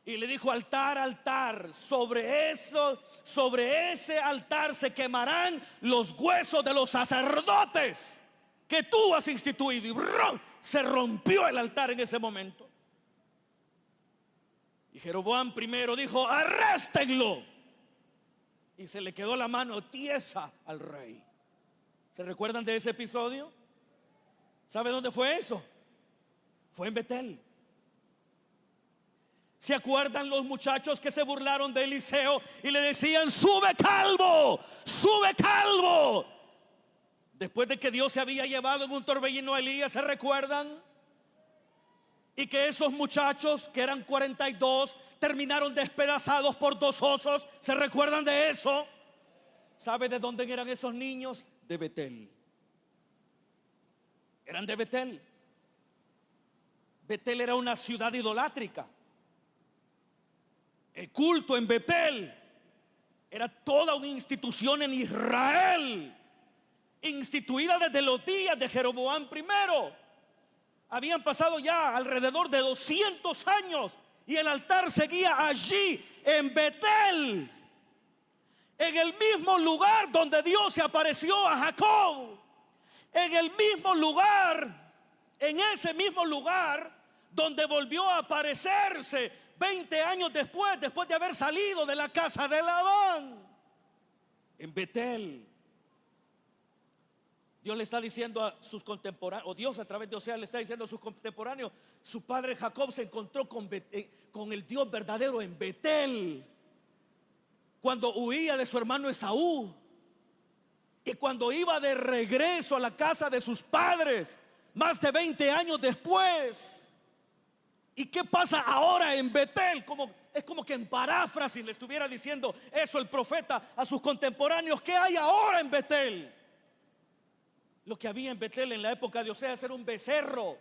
y le dijo: altar, altar, sobre ese altar se quemarán los huesos de los sacerdotes que tú has instituido. Y se rompió el altar en ese momento. Y Jeroboam primero dijo: arréstenlo. Y se le quedó la mano tiesa al rey. ¿Se recuerdan de ese episodio? ¿Sabe dónde fue eso? Fue en Betel. ¿Se acuerdan los muchachos que se burlaron de Eliseo y le decían: sube calvo, sube calvo? Después de que Dios se había llevado en un torbellino a Elías, ¿se recuerdan? Y que esos muchachos, que eran 42, terminaron despedazados por 2 osos. ¿Se recuerdan de eso? ¿Sabe de dónde eran esos niños? De Betel. Eran de Betel. Betel era una ciudad idolátrica. El culto en Betel era toda una institución en Israel. instituida desde los días de Jeroboam primero. Habían pasado ya alrededor de 200 años y el altar seguía allí en Betel, en el mismo lugar donde Dios se apareció a Jacob, en el mismo lugar, en ese mismo lugar donde volvió a aparecerse 20 años después de haber salido de la casa de Labán, en Betel. Dios le está diciendo a sus contemporáneos, o Dios a través de Oseas le está diciendo a sus contemporáneos: su padre Jacob se encontró con el Dios verdadero en Betel, cuando huía de su hermano Esaú, y cuando iba de regreso a la casa de sus padres, más de 20 años después. ¿Y qué pasa ahora en Betel? Es como que en paráfrasis le estuviera diciendo eso el profeta a sus contemporáneos. ¿Qué hay ahora en Betel? Lo que había en Betel en la época de Oseas era un becerro.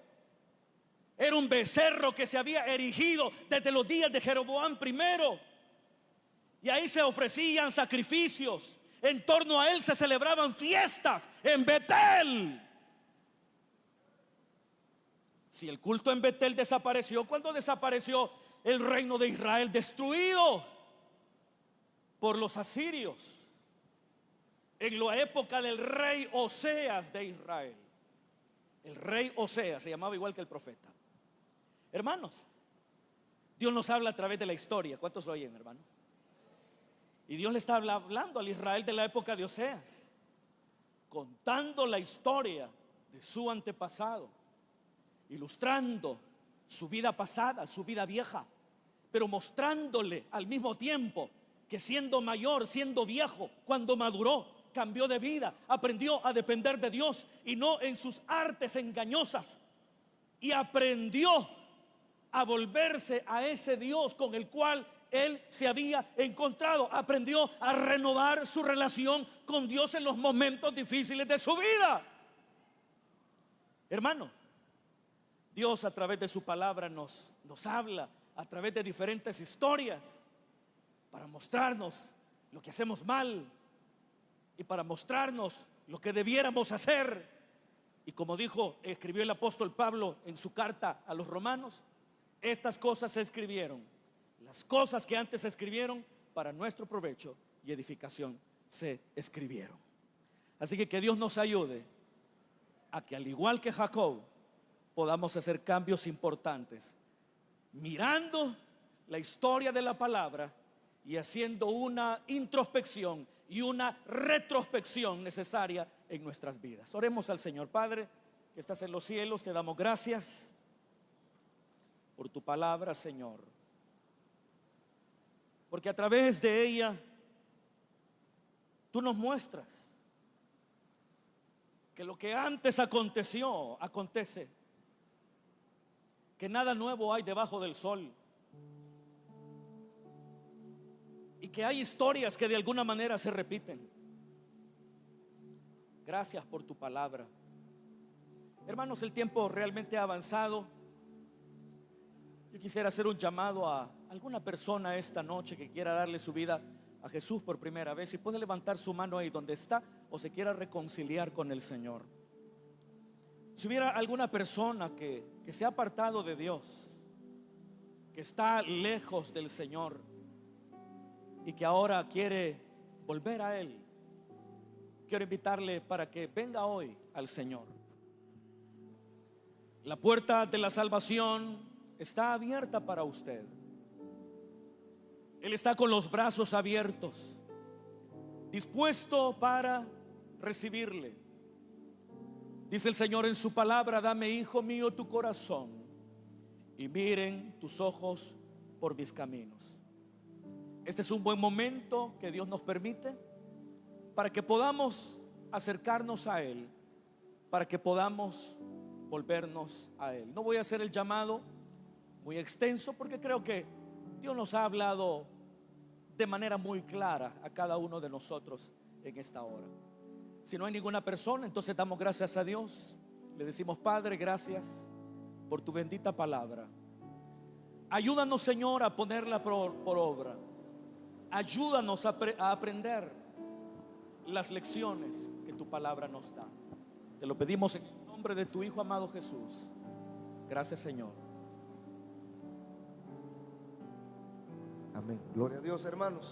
Era un becerro que se había erigido desde los días de Jeroboam primero. Y ahí se ofrecían sacrificios. En torno a él se celebraban fiestas en Betel. Si el culto en Betel desapareció, ¿cuándo desapareció el reino de Israel destruido por los asirios? En la época del rey Oseas de Israel. El rey Oseas se llamaba igual que el profeta. Hermanos, Dios nos habla a través de la historia. ¿Cuántos oyen, hermano? Y Dios le está hablando al Israel de la época de Oseas, contando la historia de su antepasado, ilustrando su vida pasada, su vida vieja, pero mostrándole al mismo tiempo que siendo mayor, siendo viejo, cuando maduró, cambió de vida, aprendió a depender de Dios y no en sus artes engañosas, y aprendió a volverse a ese Dios con el cual él se había encontrado. Aprendió a renovar su relación con Dios en los momentos difíciles de su vida. Hermano, Dios a través de su palabra nos habla a través de diferentes historias para mostrarnos lo que hacemos mal y para mostrarnos lo que debiéramos hacer. Y como escribió el apóstol Pablo en su carta a los romanos, estas cosas se escribieron, las cosas que antes se escribieron para nuestro provecho y edificación se escribieron. Así que Dios nos ayude a que, al igual que Jacob, podamos hacer cambios importantes, mirando la historia de la palabra y haciendo una introspección y una retrospección necesaria en nuestras vidas. Oremos al Señor. Padre, que estás en los cielos, te damos gracias por tu palabra, Señor, porque a través de ella tú nos muestras que lo que antes aconteció, acontece, que nada nuevo hay debajo del sol, y que hay historias que de alguna manera se repiten. Gracias por tu palabra. Hermanos, el tiempo realmente ha avanzado. Yo quisiera hacer un llamado a alguna persona esta noche que quiera darle su vida a Jesús por primera vez, y puede levantar su mano ahí donde está, o se quiera reconciliar con el Señor. Si hubiera alguna persona que se ha apartado de Dios, que está lejos del Señor y que ahora quiere volver a Él, quiero invitarle para que venga hoy al Señor. La puerta de la salvación está abierta para usted. Él está con los brazos abiertos, dispuesto para recibirle. Dice el Señor en su palabra: dame, hijo mío, tu corazón, y miren tus ojos por mis caminos. Este es un buen momento que Dios nos permite para que podamos acercarnos a Él, para que podamos volvernos a Él. No voy a hacer el llamado muy extenso, porque creo que Dios nos ha hablado de manera muy clara a cada uno de nosotros en esta hora. Si no hay ninguna persona, entonces damos gracias a Dios. Le decimos: Padre, gracias por tu bendita palabra. Ayúdanos, Señor, a ponerla por obra. Ayúdanos a aprender las lecciones que tú tu palabra nos da. Te lo pedimos en el nombre de tu Hijo amado Jesús. Gracias, Señor. Amén. Gloria a Dios, hermanos.